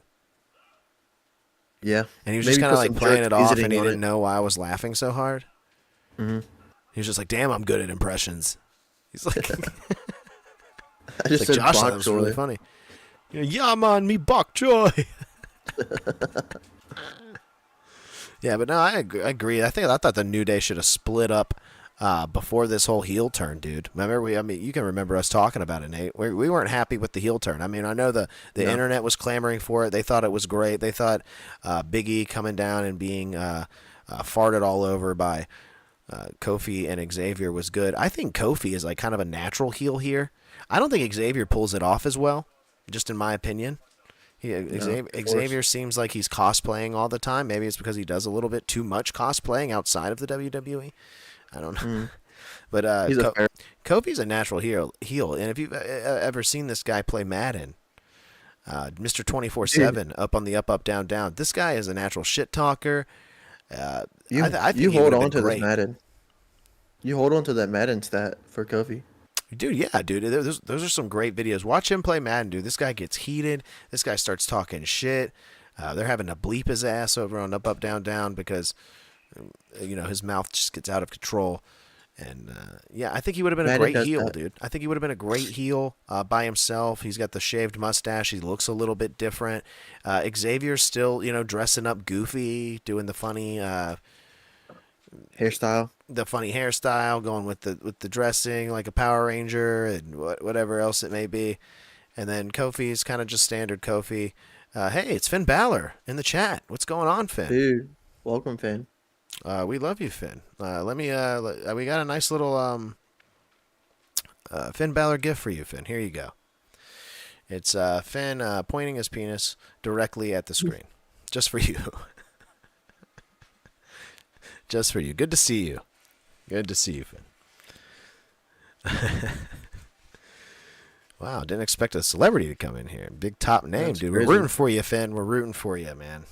Yeah. And he was Maybe just kind of put like some playing jerk it off, seasoning and he on didn't it. know why I was laughing so hard. Mm-hmm. He was just like, "Damn, I'm good at impressions." He's like, I just like said Josh, bok that was really choy. funny. Yeah, man, me bok choy. Yeah, but no, I agree. I thought the New Day should have split up before this whole heel turn, dude. Remember, you can remember us talking about it, Nate. We weren't happy with the heel turn. I mean, I know the No. internet was clamoring for it. They thought it was great. They thought Big E coming down and being farted all over by Kofi and Xavier was good. I think Kofi is like kind of a natural heel here. I don't think Xavier pulls it off as well, just in my opinion. Xavier seems like he's cosplaying all the time. Maybe it's because he does a little bit too much cosplaying outside of the WWE. I don't know. But He's Kofi's a natural heel. And if you've ever seen this guy play Madden, Mr. 24/7, up on the up, down, down. This guy is a natural shit talker. I think you he hold would've on been to great. this Madden. You hold on to that Madden stat for Kofi. Dude, yeah, dude. Those are some great videos. Watch him play Madden, dude. This guy gets heated. This guy starts talking shit. They're having to bleep his ass over on up, down, down because, his mouth just gets out of control. And, yeah, I think he would have been a Madden great does heel, that. dude. I think he would have been a great heel by himself. He's got the shaved mustache. He looks a little bit different. Xavier's still, dressing up goofy, doing the funny Hairstyle. hairstyle, going with the dressing like a Power Ranger and whatever else it may be. And then Kofi's kind of just standard Kofi. Hey, it's Finn Balor in the chat. What's going on, Finn? Dude, welcome, Finn. We love you, Finn. We got a nice little Finn Balor gift for you, Finn. Here you go. It's Finn pointing his penis directly at the screen, just for you. Just for you. Good to see you. Good to see you, Finn. Wow, didn't expect a celebrity to come in here. Big top name, That's dude. crazy. We're rooting for you, Finn. We're rooting for you, man.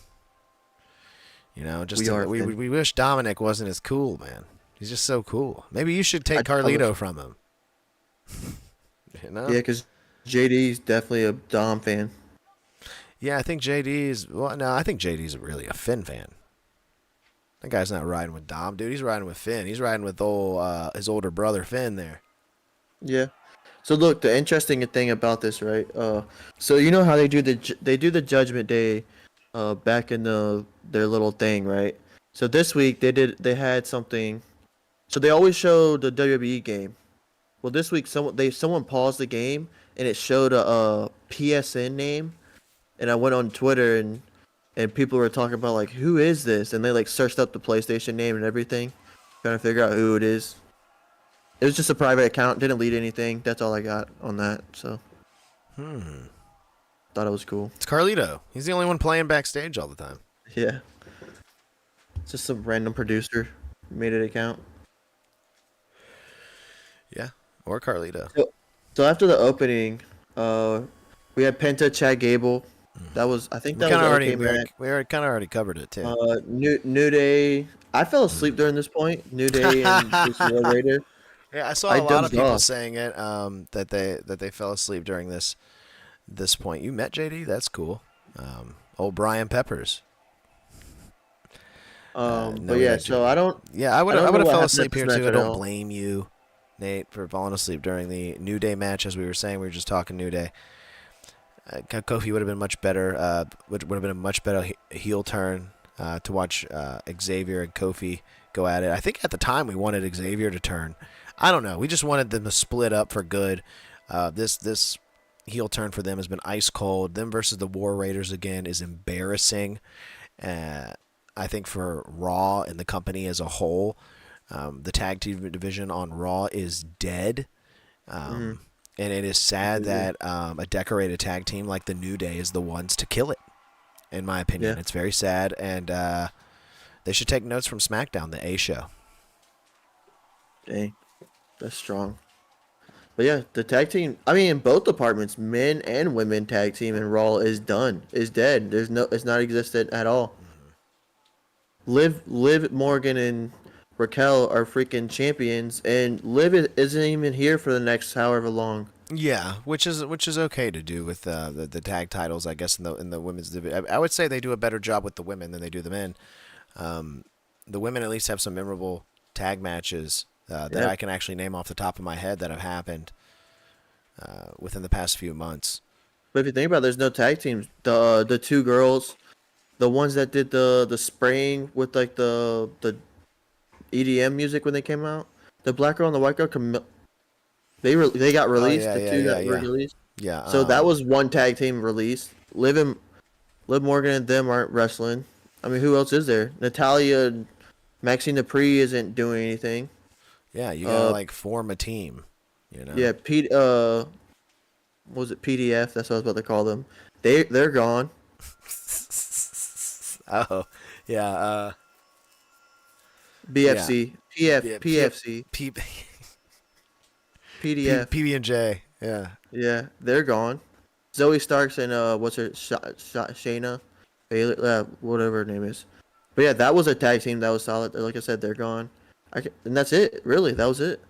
We wish Dominic wasn't as cool, man. He's just so cool. Maybe you should take Carlito from him. Yeah, because JD's definitely a Dom fan. Yeah, I think JD's really a Finn fan. That guy's not riding with Dom, dude. He's riding with Finn. He's riding with his older brother Finn there. Yeah. So look, the interesting thing about this, right? So you know how they do the Judgment Day, back in their little thing, right? So this week they had something. So they always show the WWE game. Well, this week someone paused the game and it showed a PSN name, and I went on Twitter and people were talking about like, who is this? And they like searched up the PlayStation name and everything, trying to figure out who it is. It was just a private account, didn't lead anything. That's all I got on that. So, thought it was cool. It's Carlito. He's the only one playing backstage all the time. Yeah, it's just some random producer made an account. Yeah, or Carlito. So after the opening, we had Penta, Chad Gable. That was, I think that was We match. kind of already covered it too. New Day. I fell asleep during this point. New Day and this War Raider. Yeah, I saw I a lot of dozed people off. saying it. That they fell asleep during this point. You met JD? That's cool. Old Brian Peppers. But we yeah, got so I don't. Yeah, I would don't have know what fell happened asleep at here this too. I match at don't all. blame you, Nate, for falling asleep during the New Day match. As we were saying, we were just talking New Day. Kofi would have been much better. Would have been a much better heel turn to watch Xavier and Kofi go at it. I think at the time we wanted Xavier to turn. I don't know. We just wanted them to split up for good. This heel turn for them has been ice cold. Them versus the War Raiders again is embarrassing. I think for Raw and the company as a whole, the tag team division on Raw is dead. And it is sad Yeah. that a decorated tag team like the New Day is the ones to kill it. In my opinion, Yeah. it's very sad, and they should take notes from SmackDown, the A show. Dang, that's strong. But yeah, the tag team. I mean, in both departments, men and women tag team in Raw is done. Is dead. There's no. It's not existent at all. Liv Morgan and Raquel are freaking champions, and isn't even here for the next however long. Yeah, which is okay to do with the tag titles, I guess, in the women's division. I would say they do a better job with the women than they do the men. The women at least have some memorable tag matches that Yep. I can actually name off the top of my head that have happened within the past few months. But if you think about it, there's no tag teams. The two girls, the ones that did the spraying with like the EDM music when they came out, the black girl and the white girl, they got released. yeah, The yeah, two yeah, that were yeah. released. Yeah. So that was one tag team release. Liv Morgan and them aren't wrestling. I mean, who else is there? Natalia and Maxine Dupree isn't doing anything. Yeah, you gotta Uh, like form a team. You know. Yeah, what was it, PDF? That's what I was about to call them. They're gone. Oh, yeah. BFC, Yeah, PFC, P- PDF. PB and J. Yeah. Yeah, they're gone. Zoe Starks and what's her Shayna, Bailey, whatever her name is. But yeah, that was a tag team that was solid. Like I said, they're gone. And that's it. Really, that was it.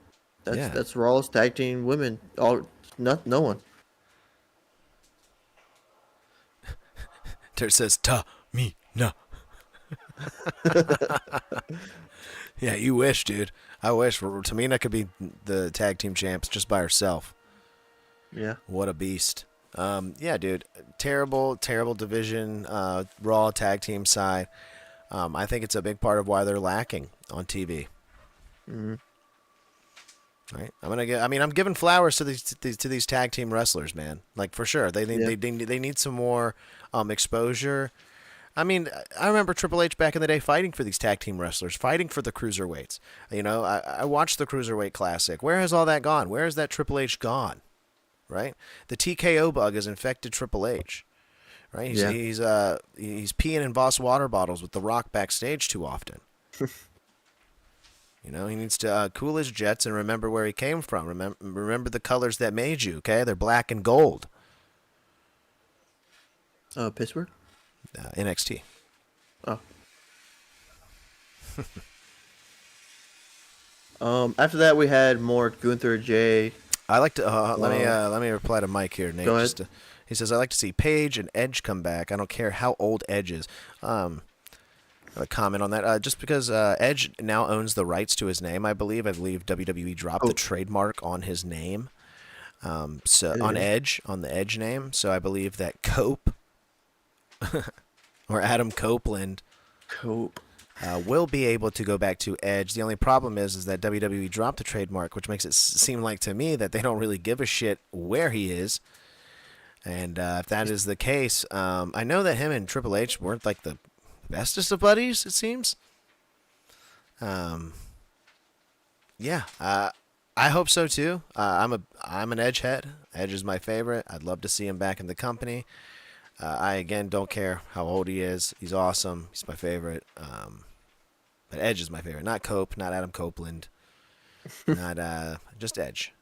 Yeah. That's Raw's tag team women. All no one. There says ta me no. Yeah, you wish, dude. I wish Tamina could be the tag team champs just by herself. Yeah. What a beast. Yeah, dude. Terrible division. Raw tag team side. I think it's a big part of why they're lacking on TV. Mm-hmm. Right. I'm giving flowers to these tag team wrestlers, man. Like for sure, they need some more exposure. I mean, I remember Triple H back in the day fighting for these tag team wrestlers, fighting for the cruiserweights. You know, I watched the Cruiserweight Classic. Where has all that gone? Where has that Triple H gone? Right? The TKO bug has infected Triple H. Right? He's peeing in Voss water bottles with The Rock backstage too often. You know, he needs to cool his jets and remember where he came from. Remember the colors that made you. Okay, they're black and gold. Pittsburgh. NXT. Oh. After that, we had more Gunther J. I like to let me reply to Mike here, Nate. Go ahead. He says I like to see Paige and Edge come back. I don't care how old Edge is. A comment on that. Just because Edge now owns the rights to his name, I believe WWE dropped the trademark on his name. So on Edge, on the Edge name. So I believe that Cope or Adam Copeland will be able to go back to Edge. The only problem is that WWE dropped the trademark, which makes it seem like to me that they don't really give a shit where he is. And if that is the case, I know that him and Triple H weren't like the bestest of buddies, it seems. Yeah, I hope so too. I'm an Edge head. Edge is my favorite. I'd love to see him back in the company. I again don't care how old he is. He's awesome. He's my favorite. But Edge is my favorite. Not Cope. Not Adam Copeland. Not just Edge.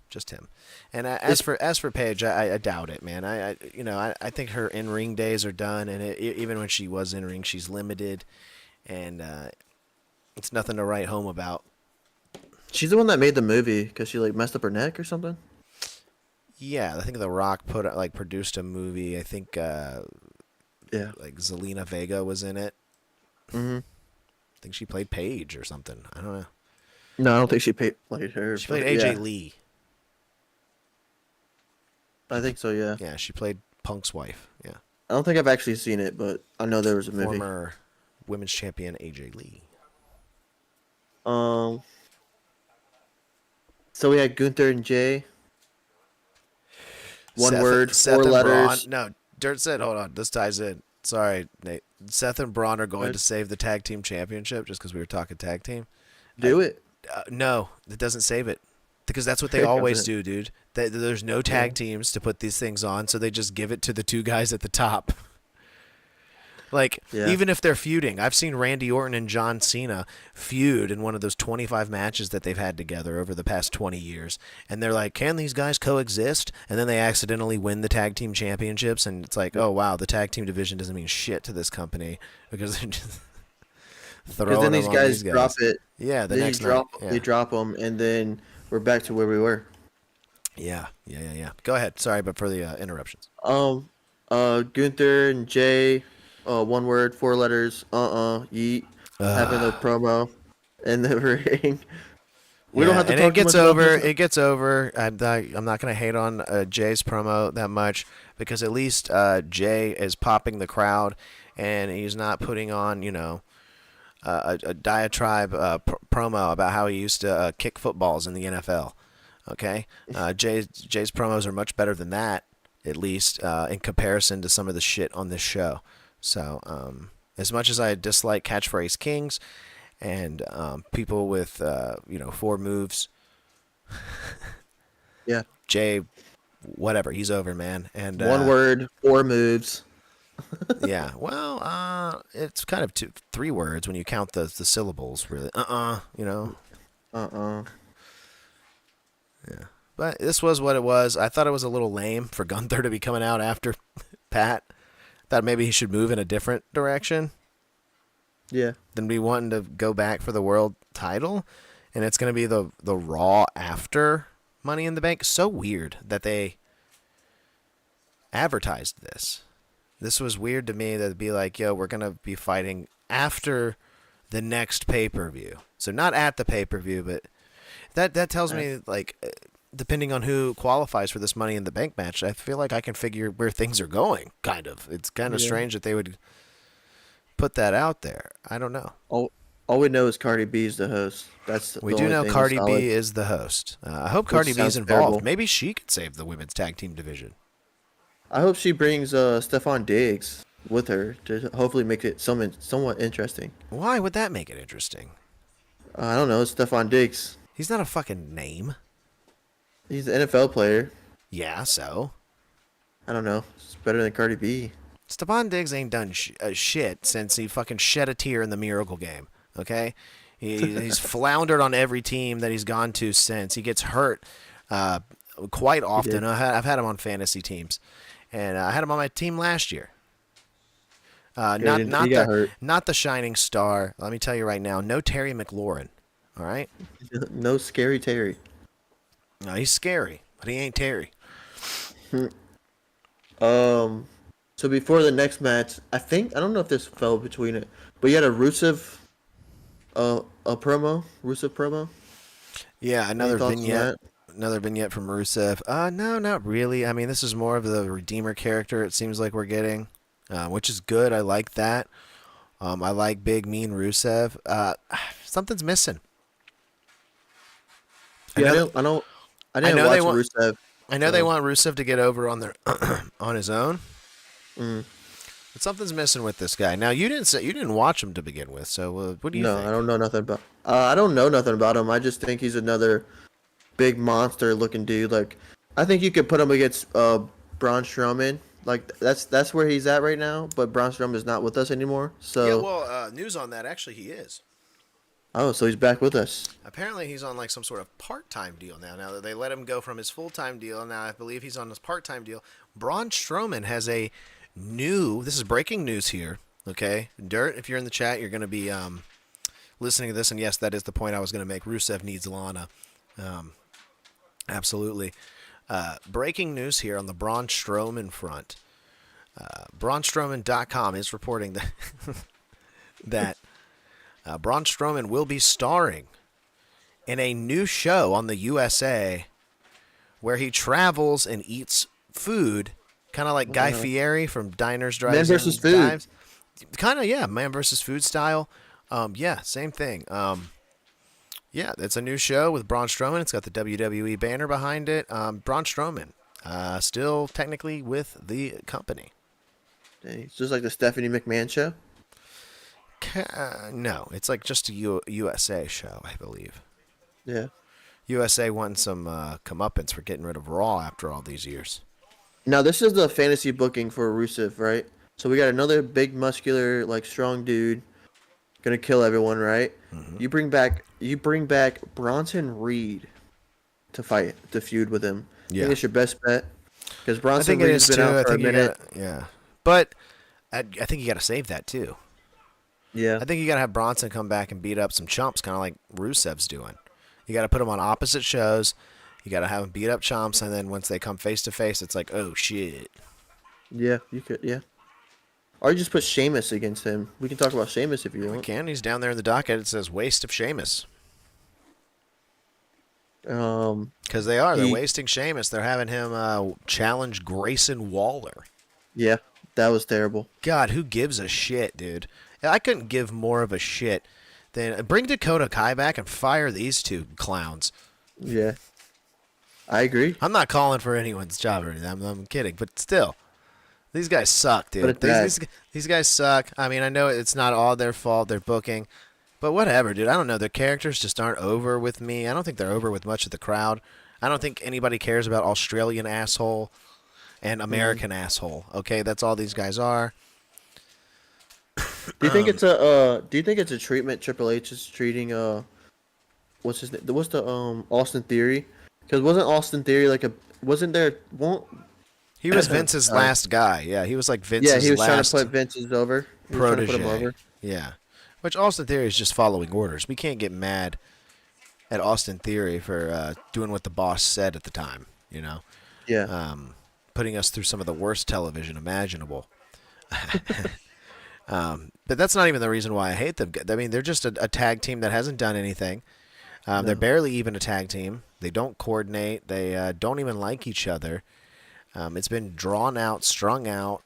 Just him. And as for Paige, I doubt it, man. I think her in ring days are done, and even when she was in ring, she's limited, and it's nothing to write home about. She's the one that made the movie because she like messed up her neck or something. Yeah, I think The Rock produced a movie. I think like Zelina Vega was in it. Mm-hmm. I think she played Paige or something. I don't know. No, I don't think she played her. She played AJ Lee. I think so, yeah. Yeah, she played Punk's wife. Yeah. I don't think I've actually seen it, but I know there was a movie. Former women's champion AJ Lee. So we had Gunther and Jay. One Seth, word, Seth 4 and letters. Braun, no, Dirt said, hold on, this ties in. Sorry, Nate. Seth and Braun are going to save the tag team championship just because we were talking tag team. Do it. No, it doesn't save it. Because that's what they always do, dude. There's no tag teams to put these things on, so they just give it to the two guys at the top. Like, even if they're feuding, I've seen Randy Orton and John Cena feud in one of those 25 matches that they've had together over the past 20 years. And they're like, can these guys coexist? And then they accidentally win the tag team championships. And it's like, oh, wow, the tag team division doesn't mean shit to this company because they're just throwing then these guys drop it. Yeah, the then next night. They drop them, and then we're back to where we were. Yeah. Go ahead. Sorry, but for the interruptions. Gunther and Jay, one word, 4 letters, yeet, having a promo in the ring. We don't have to and talk it gets too much over. about this. It gets over. I'm not going to hate on Jay's promo that much because at least Jay is popping the crowd, and he's not putting on a diatribe promo about how he used to kick footballs in the NFL. Okay, Jay's promos are much better than that, at least in comparison to some of the shit on this show. So, as much as I dislike catchphrase kings and people with 4 moves, yeah, Jay, whatever, he's over, man. And 1 word, 4 moves. Yeah, well, it's kind of 3 words when you count the syllables. Really, Yeah, but this was what it was. I thought it was a little lame for Gunther to be coming out after Pat. Thought maybe he should move in a different direction. Yeah. Than be wanting to go back for the world title, and it's going to be the Raw after Money in the Bank. So weird that they advertised this. This was weird to me that it'd be like, yo, we're going to be fighting after the next pay-per-view. So not at the pay-per-view, but that tells me, like, depending on who qualifies for this Money in the Bank match, I feel like I can figure where things are going, kind of. It's kind of strange that they would put that out there. I don't know. All we know is Cardi B is the host. We do know Cardi B is the host. I hope Cardi B is involved. Terrible. Maybe she could save the women's tag team division. I hope she brings Stephon Diggs with her to hopefully make it somewhat interesting. Why would that make it interesting? I don't know. It's Stephon Diggs. He's not a fucking name. He's an NFL player. Yeah, so? I don't know. It's better than Cardi B. Stephon Diggs ain't done shit since he fucking shed a tear in the Miracle Game, okay? He's floundered on every team that he's gone to since. He gets hurt quite often. I've had him on fantasy teams, and I had him on my team last year. Not the shining star. Let me tell you right now, no Terry McLaurin, all right? No scary Terry. No, he's scary, but he ain't Terry. So before the next match, I don't know if this fell between it, but you had a Rusev promo. Yeah, another vignette from Rusev. No, not really. I mean, this is more of the Redeemer character, it seems like we're getting, which is good. I like that. I like big, mean Rusev. Something's missing. Yeah, I didn't watch Rusev. I know they want Rusev to get over on their on his own. But something's missing with this guy. Now, you didn't watch him to begin with, so what do you think? No, I don't know nothing about. I don't know nothing about him. I just think he's another big monster-looking dude. Like, I think you could put him against Braun Strowman. Like, that's where he's at right now. But Braun Strowman is not with us anymore. So yeah, well, news on that. Actually, he is. Oh, so he's back with us. Apparently, he's on like some sort of part-time deal now. Now that they let him go from his full-time deal, now I believe he's on his part-time deal. Braun Strowman has a this is breaking news here, okay? Dirt, if you're in the chat, you're going to be listening to this, and yes, that is the point I was going to make. Rusev needs Lana. Absolutely. Breaking news here on the Braun Strowman front. BraunStrowman.com is reporting that that Braun Strowman will be starring in a new show on the USA where he travels and eats food, kind of like Guy Fieri from Diners, Drives, Man versus Food. Kind of, yeah, Man versus Food style. Yeah, same thing. Yeah, it's a new show with Braun Strowman. It's got the WWE banner behind it. Braun Strowman, still technically with the company. It's just like the Stephanie McMahon show? No, it's like just a USA show, I believe. Yeah. USA wanting some comeuppance for getting rid of Raw after all these years. Now this is the fantasy booking for Rusev, right? So we got another big, muscular, like strong dude, gonna kill everyone, right? Mm-hmm. You bring back Bronson Reed to feud with him. I Yeah. think it's your best bet because I Bronson think it Reed's is been too. out I for a think you minute. got yeah, but I think you got to save that too. Yeah, I think you got to have Bronson come back and beat up some chumps, kind of like Rusev's doing. You got to put them on opposite shows. You got to have them beat up chumps, and then once they come face to face, it's like, oh shit. yeah, you could, yeah. Or you just put Sheamus against him. We can talk about Sheamus if you We want. can. He's down there in the docket. It says waste of Sheamus. Because they are. They're He- wasting Sheamus. They're having him challenge Grayson Waller. Yeah, that was terrible. God, who gives a shit, dude? I couldn't give more of a shit than bring Dakota Kai back and fire these two clowns. Yeah, I agree. I'm not calling for anyone's job or anything. I'm kidding, but still, these guys suck, dude. But it's bad. These guys suck. I mean, I know it's not all their fault. They're booking, but whatever, dude. I don't know. Their characters just aren't over with me. I don't think they're over with much of the crowd. I don't think anybody cares about Australian asshole and American asshole. Okay, that's all these guys are. Do you think it's a treatment Triple H is treating what's his name? What's the Austin Theory? Because wasn't there won't He was Vince's Sorry. last guy. Yeah, he was like Vince's yeah, he was trying last to put Vince's over. He was trying to put him protege. over. Yeah, which Austin Theory is just following orders. We can't get mad at Austin Theory for doing what the boss said at the time. You know, Yeah. putting us through some of the worst television imaginable. But that's not even the reason why I hate them. I mean, they're just a tag team that hasn't done anything. They're barely even a tag team. They don't coordinate. They don't even like each other. It's been drawn out, strung out.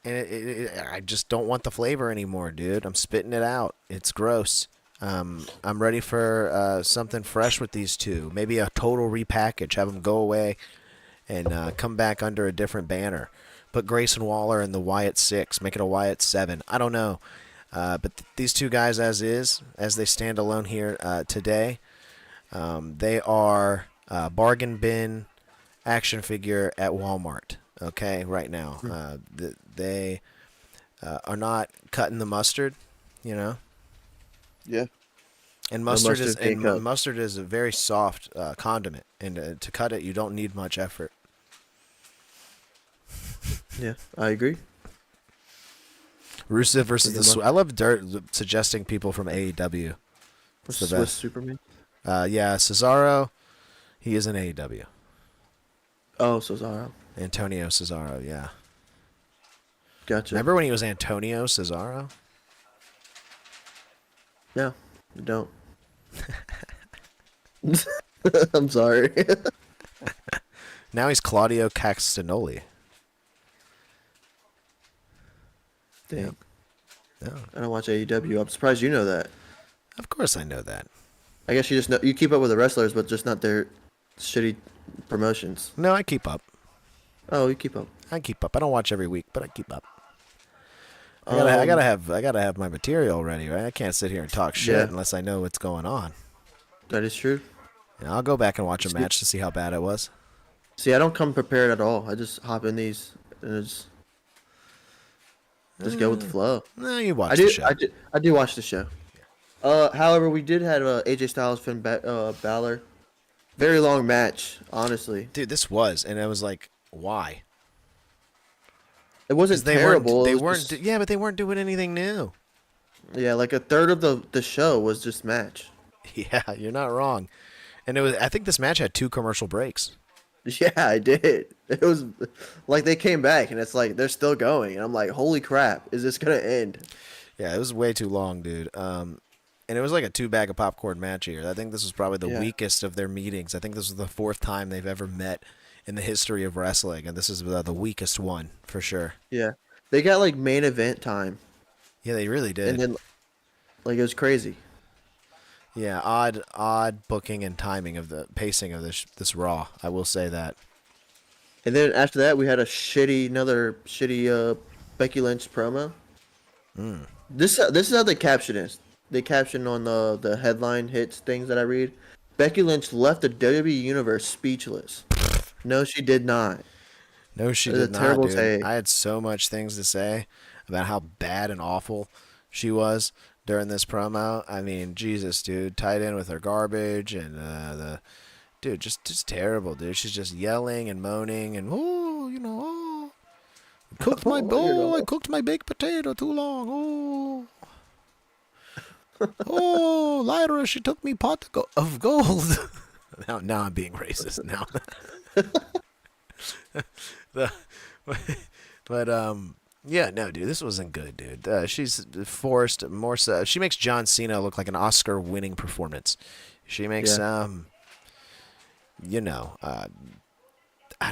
And I just don't want the flavor anymore, dude. I'm spitting it out. It's gross. I'm ready for something fresh with these two. Maybe a total repackage. Have them go away and come back under a different banner. Put Grayson Waller in the Wyatt 6. Make it a Wyatt 7. I don't know. But these two guys as they stand alone here today, they are bargain bin action figure at Walmart. Okay, right now. They are not cutting the mustard, you know. Yeah. And No mustard mustard is can't cut. mustard is a very soft condiment, and to cut it, you don't need much effort. Yeah, I agree. Rusev versus Pretty the much. I love suggesting people from AEW. It's the Swiss best. Superman. Yeah, Cesaro, he is in AEW. Oh, Cesaro. Antonio Cesaro, yeah. Gotcha. Remember when he was Antonio Cesaro? No, you don't. I'm sorry. Now he's Claudio Castagnoli. Dang. No, I don't watch AEW. I'm surprised you know that. of course I know that. I guess you just know you keep up with the wrestlers, but just not their shitty promotions. No, I keep up. Oh, you keep up. I keep up. I don't watch every week, but I keep up. I gotta have my material ready, right? I can't sit here and talk shit Yeah. unless I know what's going on. That is true. You know, I'll go back and watch a match to see how bad it was. See, I don't come prepared at all. I just hop in these and just go with the flow. No, you watch I the do. show. I do watch the show. However, we did have AJ Styles, Finn Balor. Very long match, honestly. Dude, this was, and I was like, why? It wasn't 'Cause they terrible. weren't. They it was weren't. just- Yeah, but they weren't doing anything new. yeah, like a third of the show was just match. Yeah, you're not wrong. And it was. I think this match had 2 commercial breaks. Yeah, I did. It was like they came back and it's like they're still going, and I'm like, holy crap, is this gonna end? Yeah, it was way too long, dude. And it was like a 2 bag of popcorn match here. I think this was probably the Yeah. weakest of their meetings. I think this was the 4th time they've ever met in the history of wrestling, and this is the weakest one for sure. Yeah, they got like main event time, Yeah, they really did. and then like it was crazy. Yeah, odd booking and timing of the pacing of this Raw. I will say that. And then after that, we had another shitty Becky Lynch promo. This is how they caption it. They caption on the headline hits things that I read. Becky Lynch left the WWE Universe speechless. No, she did not. No, she It was did a not, terrible dude. take. I had so much things to say about how bad and awful she was during this promo. I mean, Jesus, dude, tied in with her garbage and the dude, just terrible, dude. She's just yelling and moaning and I cooked my baked potato too long. Lyra, she took me pot of gold. now I'm being racist now. the, but yeah, no, dude, this wasn't good, dude. She's forced more so. She makes John Cena look like an Oscar-winning performance. She makes I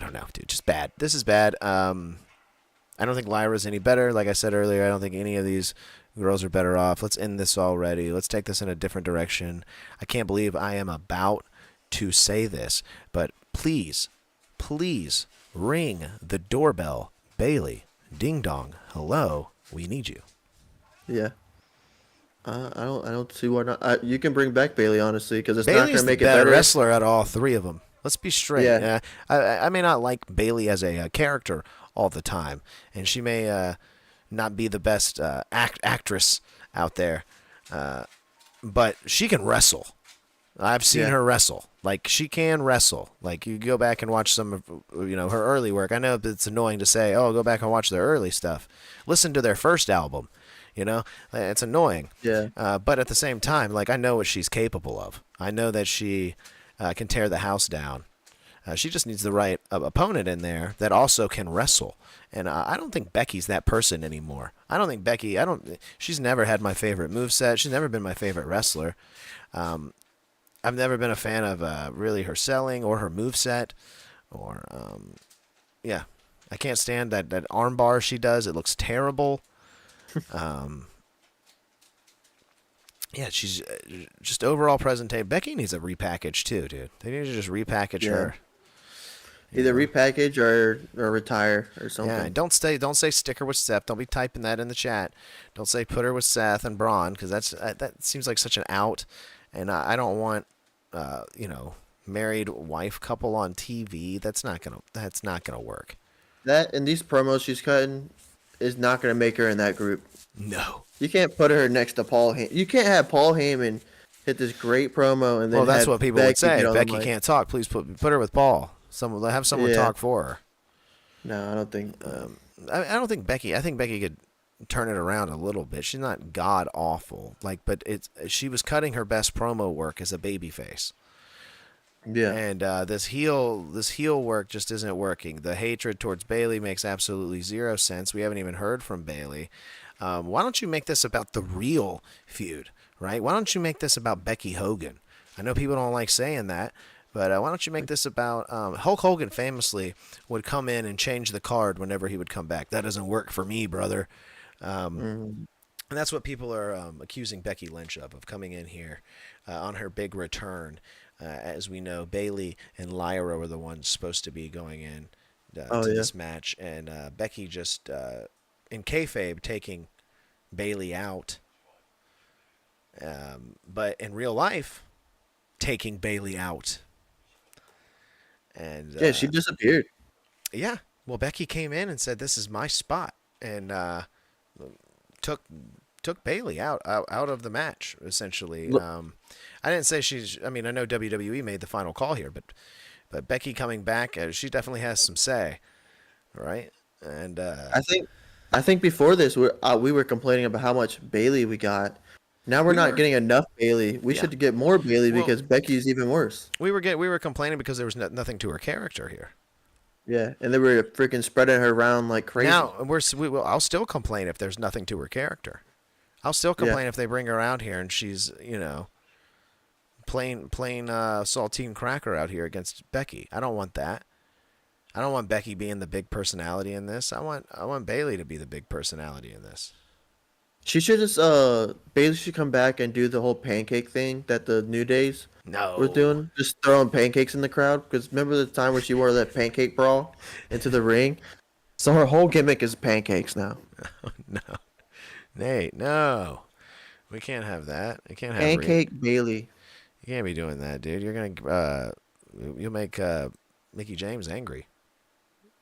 don't know, dude, just bad. This is bad. I don't think Lyra's any better. Like I said earlier, I don't think any of these girls are better off. Let's end this already. Let's take this in a different direction. I can't believe I am about to say this, but please ring the doorbell. Bailey, ding dong, hello, we need you. Yeah. I don't see why not. You can bring back Bailey, honestly, because it's not Bailey's going to make the it better better. wrestler out of all three of them. Let's be straight. Yeah. I may not like Bailey as a character all the time, and she may not be the best actress out there, but she can wrestle. I've seen her wrestle. Like, she can wrestle. Like, you go back and watch some of her early work. I know it's annoying to say, oh, go back and watch their early stuff. Listen to their first album. It's annoying. Yeah. But at the same time, like, I know what she's capable of. I know that she can tear the house down. She just needs the right opponent in there that also can wrestle. And I don't think Becky's that person anymore. I don't think Becky, she's never had my favorite moveset. She's never been my favorite wrestler. I've never been a fan of really her selling or her moveset. Or, I can't stand that armbar she does. It looks terrible. She's just overall presentation. Becky needs a repackage too, dude. They need to just repackage her. Either repackage or retire or something. Yeah, don't say stick her with Seth. Don't be typing that in the chat. Don't say put her with Seth and Braun, because that seems like such an out, and I don't want married wife couple on TV. That's not gonna work. That and these promos she's cutting is not gonna make her in that group. No. You can't put her next to Paul Heyman. You can't have Paul Heyman hit this great promo and then that's what people would say. Becky mic. can't talk. Please put her with Paul. Have someone talk for her. No, I don't think. I don't think Becky. I think Becky could turn it around a little bit. She's not god awful. But she was cutting her best promo work as a babyface. Yeah. And this heel work just isn't working. The hatred towards Bayley makes absolutely zero sense. We haven't even heard from Bayley. Why don't you make this about the real feud, right? Why don't you make this about Becky Hogan? I know people don't like saying that, but why don't you make this about Hulk Hogan famously would come in and change the card whenever he would come back. That doesn't work for me, brother. And that's what people are accusing Becky Lynch of coming in here on her big return. As we know, Bayley and Lyra were the ones supposed to be going in to this match, and Becky just in kayfabe taking Bayley out, but in real life taking Bayley out. And she disappeared. Yeah, well, Becky came in and said, "This is my spot," and took Bayley out of the match, essentially. I didn't say I know WWE made the final call here, but Becky coming back, she definitely has some say, right? And I think before this we were complaining about how much Bayley we got. Now we're not getting enough Bayley. We should get more Bayley because Becky's even worse. We were complaining because there was nothing to her character here. Yeah, and they were freaking spreading her around like crazy. Now I'll still complain if there's nothing to her character. I'll still complain if they bring her out here and she's plain saltine cracker out here against Becky. I don't want that. I don't want Becky being the big personality in this. I want Bayley to be the big personality in this. She should just Bayley should come back and do the whole pancake thing that the New Days was doing. Just throwing pancakes in the crowd. Because remember the time when she wore that pancake bra into the ring? So her whole gimmick is pancakes now. No. Nate, no. We can't have that. We can't have Pancake Bayley. You can't be doing that, dude. You're you'll make Mickey James angry.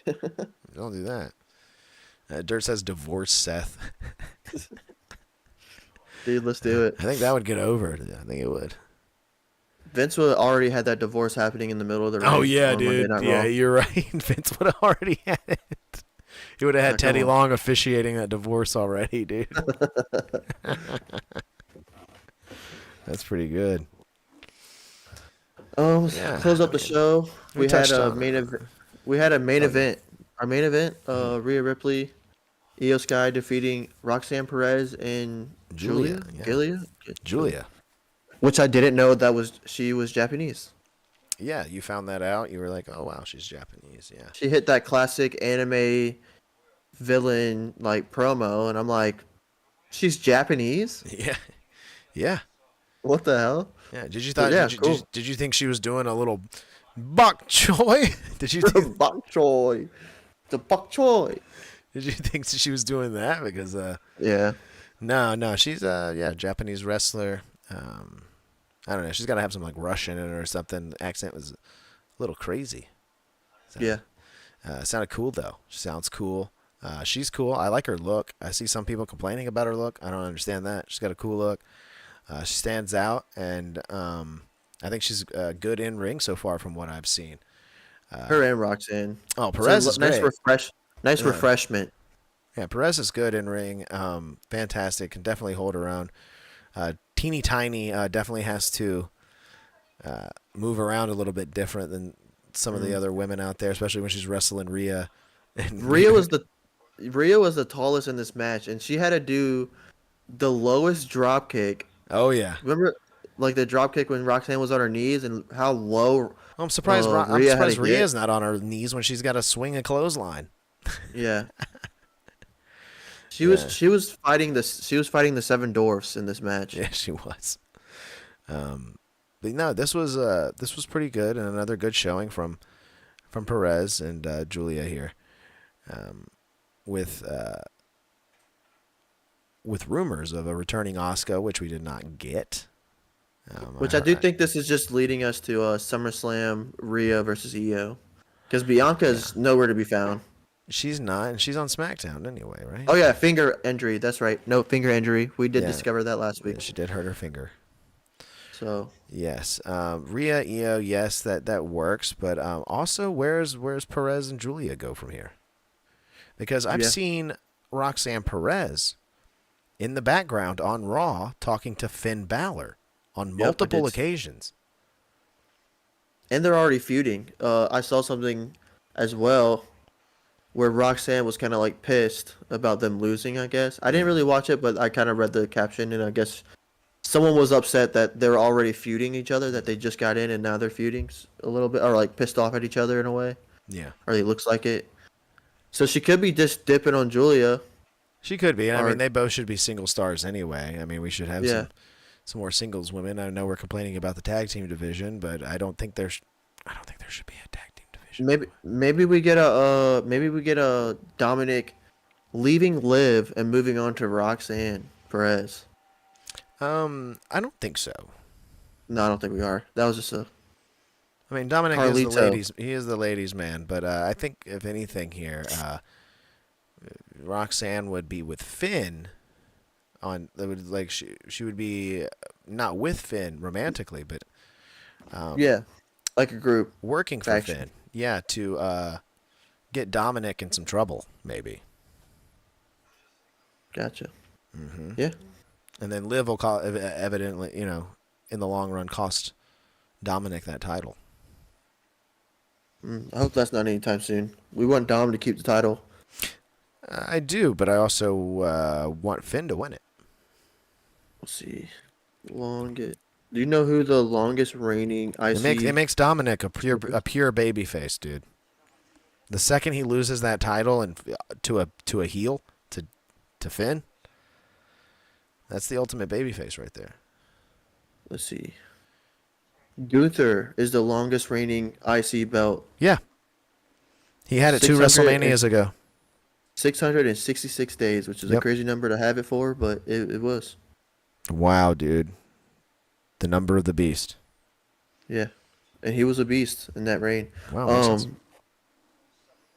Don't do that. Dirt says divorce Seth. Dude, let's do it. I think that would get over. I think it would. Vince would already had that divorce happening in the middle of the ring. Oh yeah, on Monday dude. Night Yeah, Raw. you're right. Vince would have already had it. He would have had Come Teddy on. Long officiating that divorce already, dude. That's pretty good. Yeah, Close up the show. We had touched a on main it. event. We had a main Oh, event. Our main event, Rhea Ripley, Io Sky defeating Roxanne Perez and Julia, Julia. Which I didn't know she was Japanese. Yeah, you found that out. You were like, oh wow, she's Japanese. Yeah. She hit that classic anime villain like promo, and I'm like, she's Japanese? Yeah. Yeah. What the hell? Yeah. Did you But thought? yeah, Did did you think she was doing a little bok choy? Did you think? Bok choy. The bok choy. Did you think she was doing that? Because Yeah. no, she's Japanese wrestler. I don't know. She's got to have some like Russian in it or something. The accent was a little crazy. So, Yeah. Sounded cool though. She sounds cool. She's cool. I like her look. I see some people complaining about her look. I don't understand that. She's got a cool look. She stands out, and I think she's good in ring so far from what I've seen. Her and Roxanne. Oh, Perez is nice great. Nice Yeah. refreshment. Yeah, Perez is good in ring. Fantastic. Can definitely hold her own. Teeny tiny. Definitely has to move around a little bit different than some of the other women out there, especially when she's wrestling Rhea. And Rhea was the tallest in this match, and she had to do the lowest drop kick. Oh yeah. Remember, like the drop kick when Roxanne was on her knees, and how low. I'm surprised. I'm Rhea had surprised to Rhea's get. not on her knees when she's got to swing a clothesline. Yeah. She was fighting the seven dwarfs in this match. Yeah, she was. But no, this was pretty good, and another good showing from Perez and Julia here, with rumors of a returning Asuka, which we did not get. Which I do think this is just leading us to SummerSlam Rhea versus Io, because Bianca is nowhere to be found. She's not, and she's on SmackDown anyway, right? Oh yeah, finger injury. That's right. No, finger injury. We did Yeah. discover that last week. Yeah, she did hurt her finger. So Yes, Rhea, Io, yes, that works. But also, where's Perez and Julia go from here? Because I've seen Roxanne Perez in the background on Raw talking to Finn Balor on multiple occasions. And they're already feuding. I saw something as well where Roxanne was kind of like pissed about them losing, I guess. I didn't really watch it, but I kind of read the caption, and I guess someone was upset that they're already feuding each other, that they just got in and now they're feuding a little bit, or like pissed off at each other in a way. Yeah. Or it looks like it. So she could be just dipping on Julia. She could be. I mean, they both should be single stars anyway. I mean, we should have some more singles women. I know we're complaining about the tag team division, but I don't think there should be a tag team division. Maybe we get a Dominic leaving Liv and moving on to Roxanne Perez. I don't think so. No, I don't think we are. That was just a. I mean, Dominic is the Carlito. ladies. He is the ladies' man, but I think if anything here, Roxanne would be with Finn. She would be not with Finn romantically, but like a group working for faction. Finn. Yeah, to get Dominic in some trouble, maybe. Gotcha. Mm-hmm. Yeah. And then Liv will evidently, in the long run, cost Dominic that title. I hope that's not anytime soon. We want Dom to keep the title. I do, but I also want Finn to win it. Let's see. Longest. Do you know who the longest reigning IC? It makes Dominic a pure baby face, dude. The second he loses that title and to a heel to Finn, that's the ultimate baby face right there. Let's see. Gunther is the longest reigning IC belt. Yeah. He had it 2 WrestleManias ago. 666 days, which is a crazy number to have it for, but it was. Wow, dude. The number of the beast. Yeah, and he was a beast in that reign. Wow, makes sense.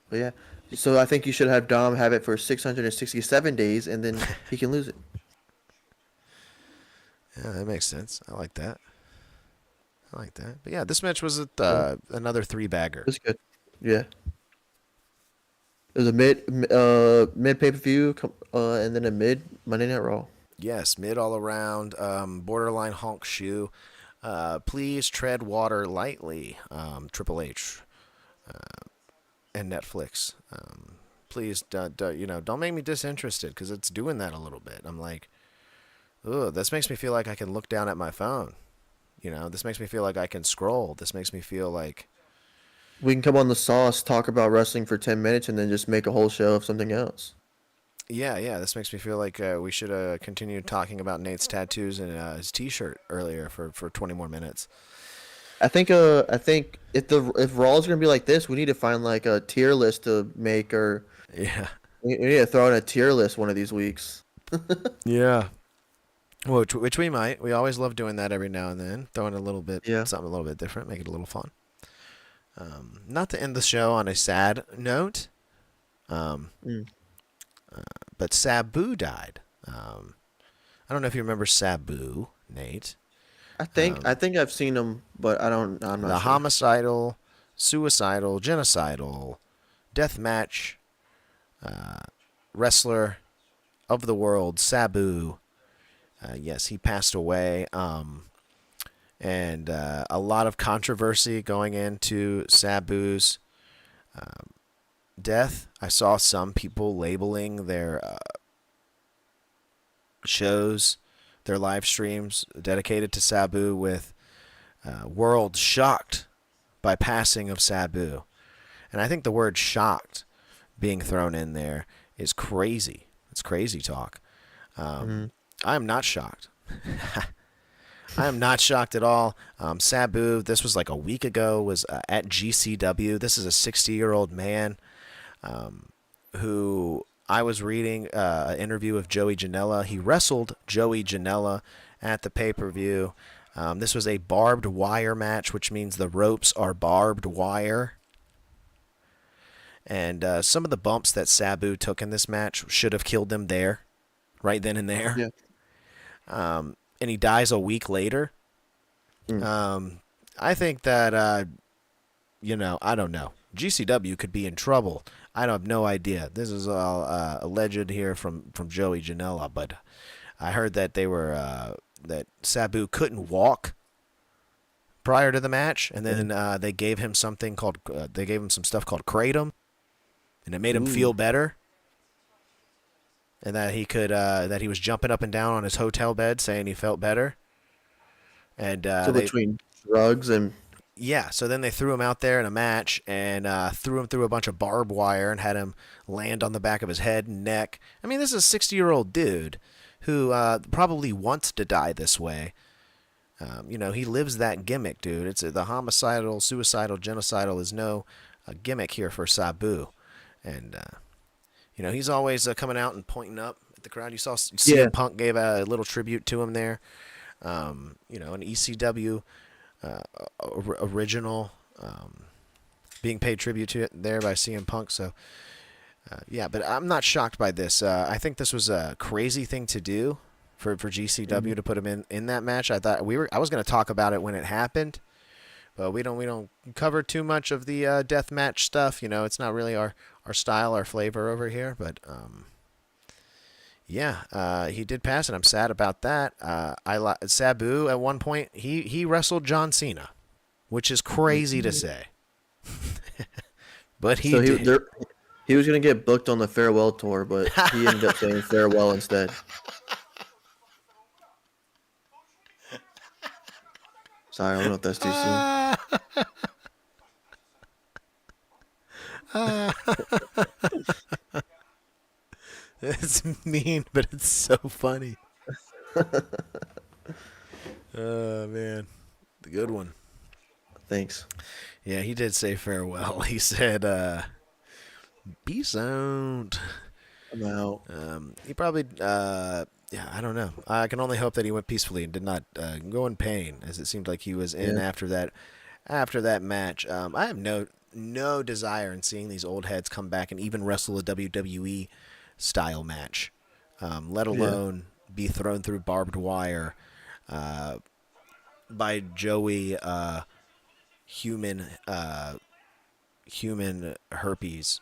But yeah, so I think you should have Dom have it for 667 days, and then he can lose it. Yeah, that makes sense. I like that. I like that. But yeah, this match was Yeah, another three bagger. it's good. Yeah, it was a mid pay per view, and then a mid Monday Night Raw. Yes, mid all around, borderline honk shoe. Please tread water lightly. Triple H and Netflix. Please, don't make me disinterested because it's doing that a little bit. I'm like, ugh, this makes me feel like I can look down at my phone. This makes me feel like I can scroll. This makes me feel like, We can come on the sauce, talk about wrestling for 10 minutes, and then just make a whole show of something else. yeah. This makes me feel like we should continue talking about Nate's tattoos and his T-shirt earlier for 20 more minutes. I think if Raw is gonna be like this, we need to find like a tier list to make, or Yeah, we need to throw in a tier list one of these weeks. yeah. Which we might. We always love doing that every now and then, throwing a little bit Yeah. something a little bit different, make it a little fun. Not to end the show on a sad note, um, Mm. but Sabu died. I don't know if you remember Sabu, Nate. I think I've seen him, but I'm not The sure. homicidal, suicidal, genocidal, deathmatch wrestler of the world, Sabu. Yes, he passed away. And a lot of controversy going into Sabu's death. I saw some people labeling their shows, their live streams dedicated to Sabu with "World shocked by passing of Sabu," and I think the word "shocked" being thrown in there is crazy. It's crazy talk. I am not shocked. I am not shocked at all. Sabu, this was like a week ago, was at GCW. This is a 60-year-old man who I was reading an interview of Joey Janela. He wrestled Joey Janela at the pay-per-view. This was a barbed wire match, which means the ropes are barbed wire. And some of the bumps that Sabu took in this match should have killed him there, right then and there. Yeah. And he dies a week later. I think that, I don't know. GCW could be in trouble. I have no idea. This is all alleged here from Joey Janela, but I heard that that Sabu couldn't walk prior to the match, and then they gave him some stuff called kratom, and it made him feel better. And that he was jumping up and down on his hotel bed saying he felt better. And So between drugs and so then they threw him out there in a match and threw him through a bunch of barbed wire and had him land on the back of his head and neck. I mean, this is a 60-year-old dude who probably wants to die this way. He lives that gimmick, dude. It's the homicidal, suicidal, genocidal is no gimmick here for Sabu. And he's always coming out and pointing up at the crowd. You saw CM Punk gave a little tribute to him there. An ECW original being paid tribute to it there by CM Punk. So, but I'm not shocked by this. I think this was a crazy thing to do for GCW to put him in that match. I thought I was going to talk about it when it happened, but we don't cover too much of the death match stuff. It's not really our style, our flavor over here. But he did pass, and I'm sad about that. Sabu at one point he wrestled John Cena, which is crazy to say, but he did. He was gonna get booked on the farewell tour, but he ended up saying farewell instead. Sorry, I don't know if that's too soon. It's mean, but it's so funny. Oh man, the good one. Thanks. Yeah, he did say farewell. He said, "Peace out." I'm out. He probably, yeah, I don't know. I can only hope that he went peacefully and did not go in pain, as it seemed like he was in Yeah. after that match. I have no desire in seeing these old heads come back and even wrestle a WWE style match, let Yeah. alone be thrown through barbed wire by Joey human herpes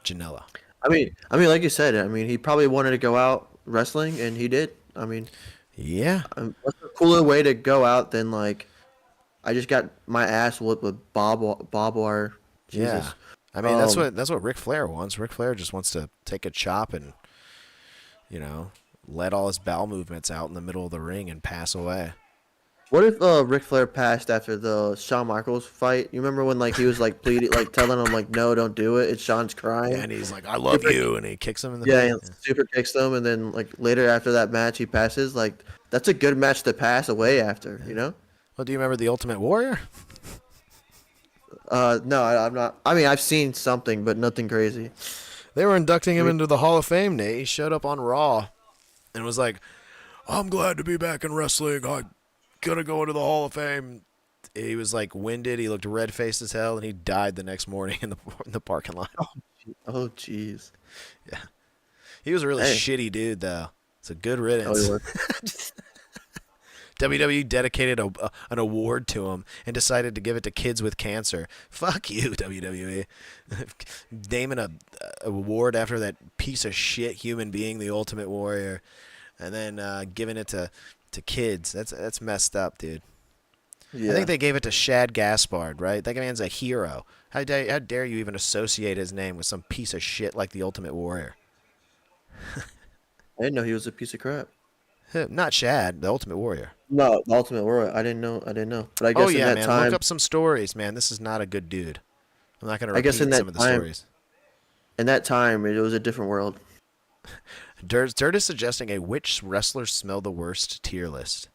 Janela. Like you said, he probably wanted to go out wrestling, and he did. Yeah, What's a cooler way to go out than like, I just got my ass whooped with barbed wire. yeah. Jesus. I mean, Um, that's what Ric Flair wants. Ric Flair just wants to take a chop and, you know, let all his bowel movements out in the middle of the ring and pass away. what if Ric Flair passed after the Shawn Michaels fight? You remember when like he was like pleading, like telling him like, no, don't do it. It's Shawn's Yeah, crying. and he's like, "I love you," and he kicks him in the Yeah, face. and super kicks them, and then like later after that match, he passes. Like that's a good match to pass away after, you know? Well, do you remember the Ultimate Warrior? No, I'm not. I've seen something, but nothing crazy. They were inducting him into the Hall of Fame, Nate. He showed up on Raw and was like, "I'm glad to be back in wrestling. I'm gonna go into the Hall of Fame." He was like winded. He looked red faced as hell, and he died the next morning in the parking lot. Oh, jeez. Yeah, he was a really Hey. shitty dude, though. It's a good Oh, riddance. he was. WWE dedicated an award to him and decided to give it to kids with cancer. Fuck you, WWE. Naming a award after that piece of shit human being, the Ultimate Warrior, and then giving it to kids. That's messed up, dude. Yeah. I think they gave it to Shad Gaspard, right? That man's a hero. How dare you even associate his name with some piece of shit like the Ultimate Warrior? I didn't know he was a piece of crap. Not Shad, the Ultimate Warrior. No, the Ultimate Warrior. I didn't know. But I Oh guess in yeah, that man. time, Look up some stories, man. This is not a good dude. I'm not going to I guess in repeat that some of the time- stories. it was a different world. Dirt is suggesting a which wrestlers smell the worst tier list.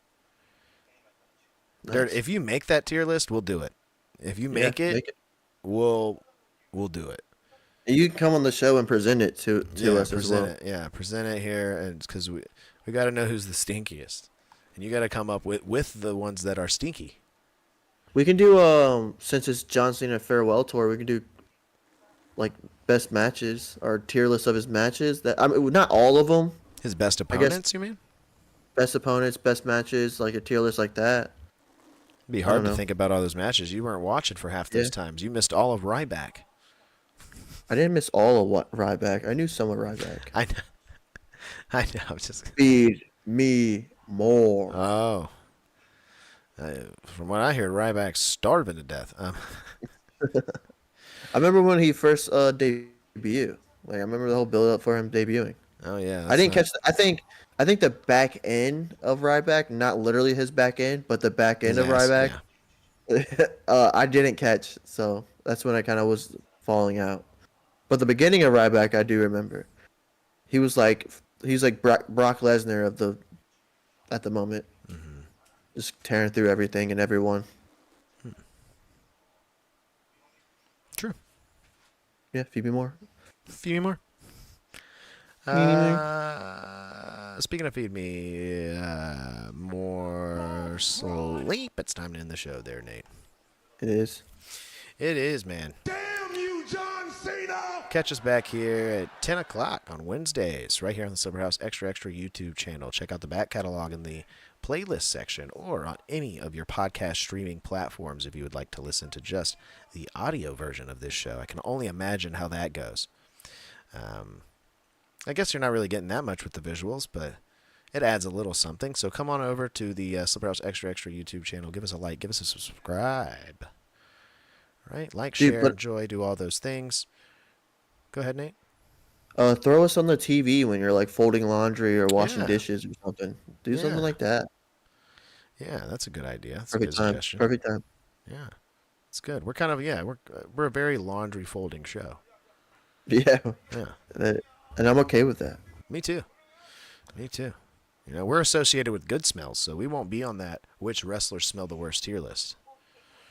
Dirt, Nice. if you make that tier list, we'll do it. If you make Yeah, it, we'll do it. You can come on the show and present it to us as well. Present it here, and because we got to know who's the stinkiest, and you got to come up with the ones that are stinky. We can do since it's John Cena farewell tour, we can do like best matches or tier list of his matches. Not all of them. His best guess- opponents, you mean? Best opponents, best matches, like a tier list like that. It'd be I hard don't to know. think about all those matches. You weren't watching for half those Yeah. times. You missed all of Ryback. I didn't miss all of what Ryback. I knew some of Ryback. I know. I know. I'm just. Feed me more. Oh. From what I hear, Ryback's starving to death. I remember when he first debuted. Like I remember the whole build up for him debuting. Oh yeah. I didn't catch. I think the back end of Ryback, not literally his back end, but the back end of Ryback. Yeah. I didn't catch, so that's when I kind of was falling out. But the beginning of Ryback, I do remember. He was like Brock Lesnar at the moment, just tearing through everything and everyone. True. Yeah, Phoebe Moore. Feed me more. Feed me Speaking of feed me more sleep, it's time to end the show there, Nate. It is. It is, man. Damn you, John Cena! Catch us back here at 10 o'clock on Wednesdays, right here on the Silverhouse Extra YouTube channel. Check out the back catalog in the playlist section or on any of your podcast streaming platforms if you would like to listen to just the audio version of this show. I can only imagine how that goes. I guess you're not really getting that much with the visuals, but it adds a little something. So come on over to the Silverhouse Extra YouTube channel. Give us a like. Give us a subscribe. Right? Like, Dude, share, but- enjoy, do all those things. Go ahead, Nate. Throw us on the TV when you're like folding laundry or washing Yeah. dishes or something. Do Yeah. something like that. Yeah, that's a good idea. That's Perfect a good time. suggestion. Perfect time. Yeah, it's good. We're kind of we're a very laundry folding show. Yeah. Yeah, And I'm okay with that. me too. Me too. You know, we're associated with good smells, so we won't be on that which wrestlers smell the worst tier list.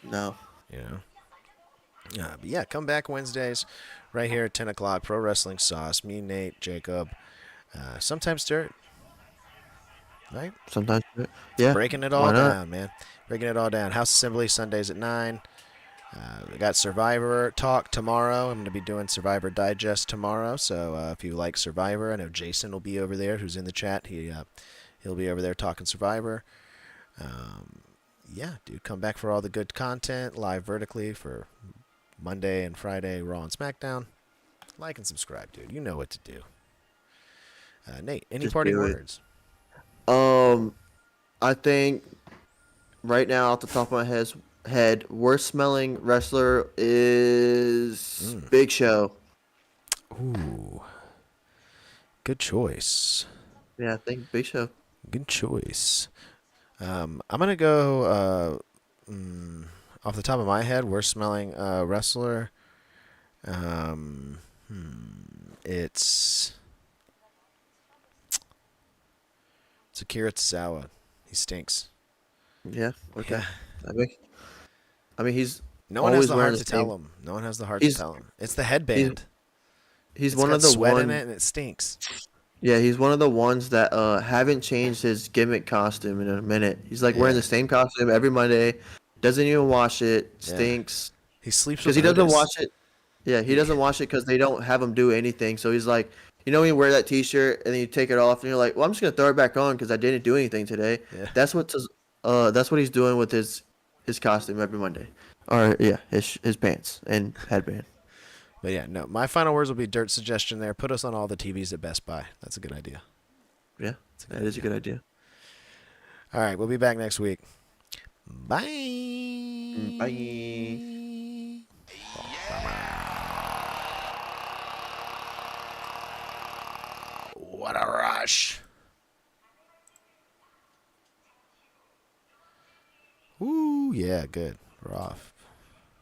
No. You know. But yeah, come back Wednesdays right here at 10 o'clock. Pro Wrestling Sauce. Me, Nate, Jacob. Sometimes Dirt. Right? Sometimes, yeah. Breaking it all Why not? down, man. Breaking it all down. House Assembly Sundays at 9. We got Survivor Talk tomorrow. I'm going to be doing Survivor Digest tomorrow. So if you like Survivor, I know Jason will be over there, who's in the chat. He'll be over there talking Survivor. Yeah, dude, come back for all the good content live vertically for Monday and Friday, Raw and SmackDown. Like and subscribe, dude. You know what to do. Nate, any Just parting do it. words? I think right now, off the top of my head, worst smelling wrestler is Big Show. Ooh, good choice. Yeah, I think Big Show. Good choice. I'm gonna go off the top of my head. Worst smelling wrestler. It's Akira Tozawa. He stinks. Yeah. Okay. Yeah. I mean, he's No one has always the wearing heart the to tell same. him. No one has the heart to tell him. It's the headband. He's It's one got of the sweat in one. it and it stinks. Yeah, he's one of the ones that haven't changed his gimmick costume in a minute. He's like wearing Yeah. the same costume every Monday. Doesn't even wash it. Yeah. Stinks. He sleeps Because with he doesn't Otis. wash it. Yeah, he doesn't wash it because they don't have him do anything. So he's like, you know, when you wear that T-shirt and then you take it off and you're like, well, I'm just gonna throw it back on because I didn't do anything today. Yeah. That's what he's doing with his costume every Monday, or yeah, his pants and headband. But yeah, no. My final words will be Dirt suggestion there. Put us on all the TVs at Best Buy. That's a good idea. Yeah, that is a good idea. All right, we'll be back next week. Bye. Bye. What a rush. Ooh, yeah, good. We're off.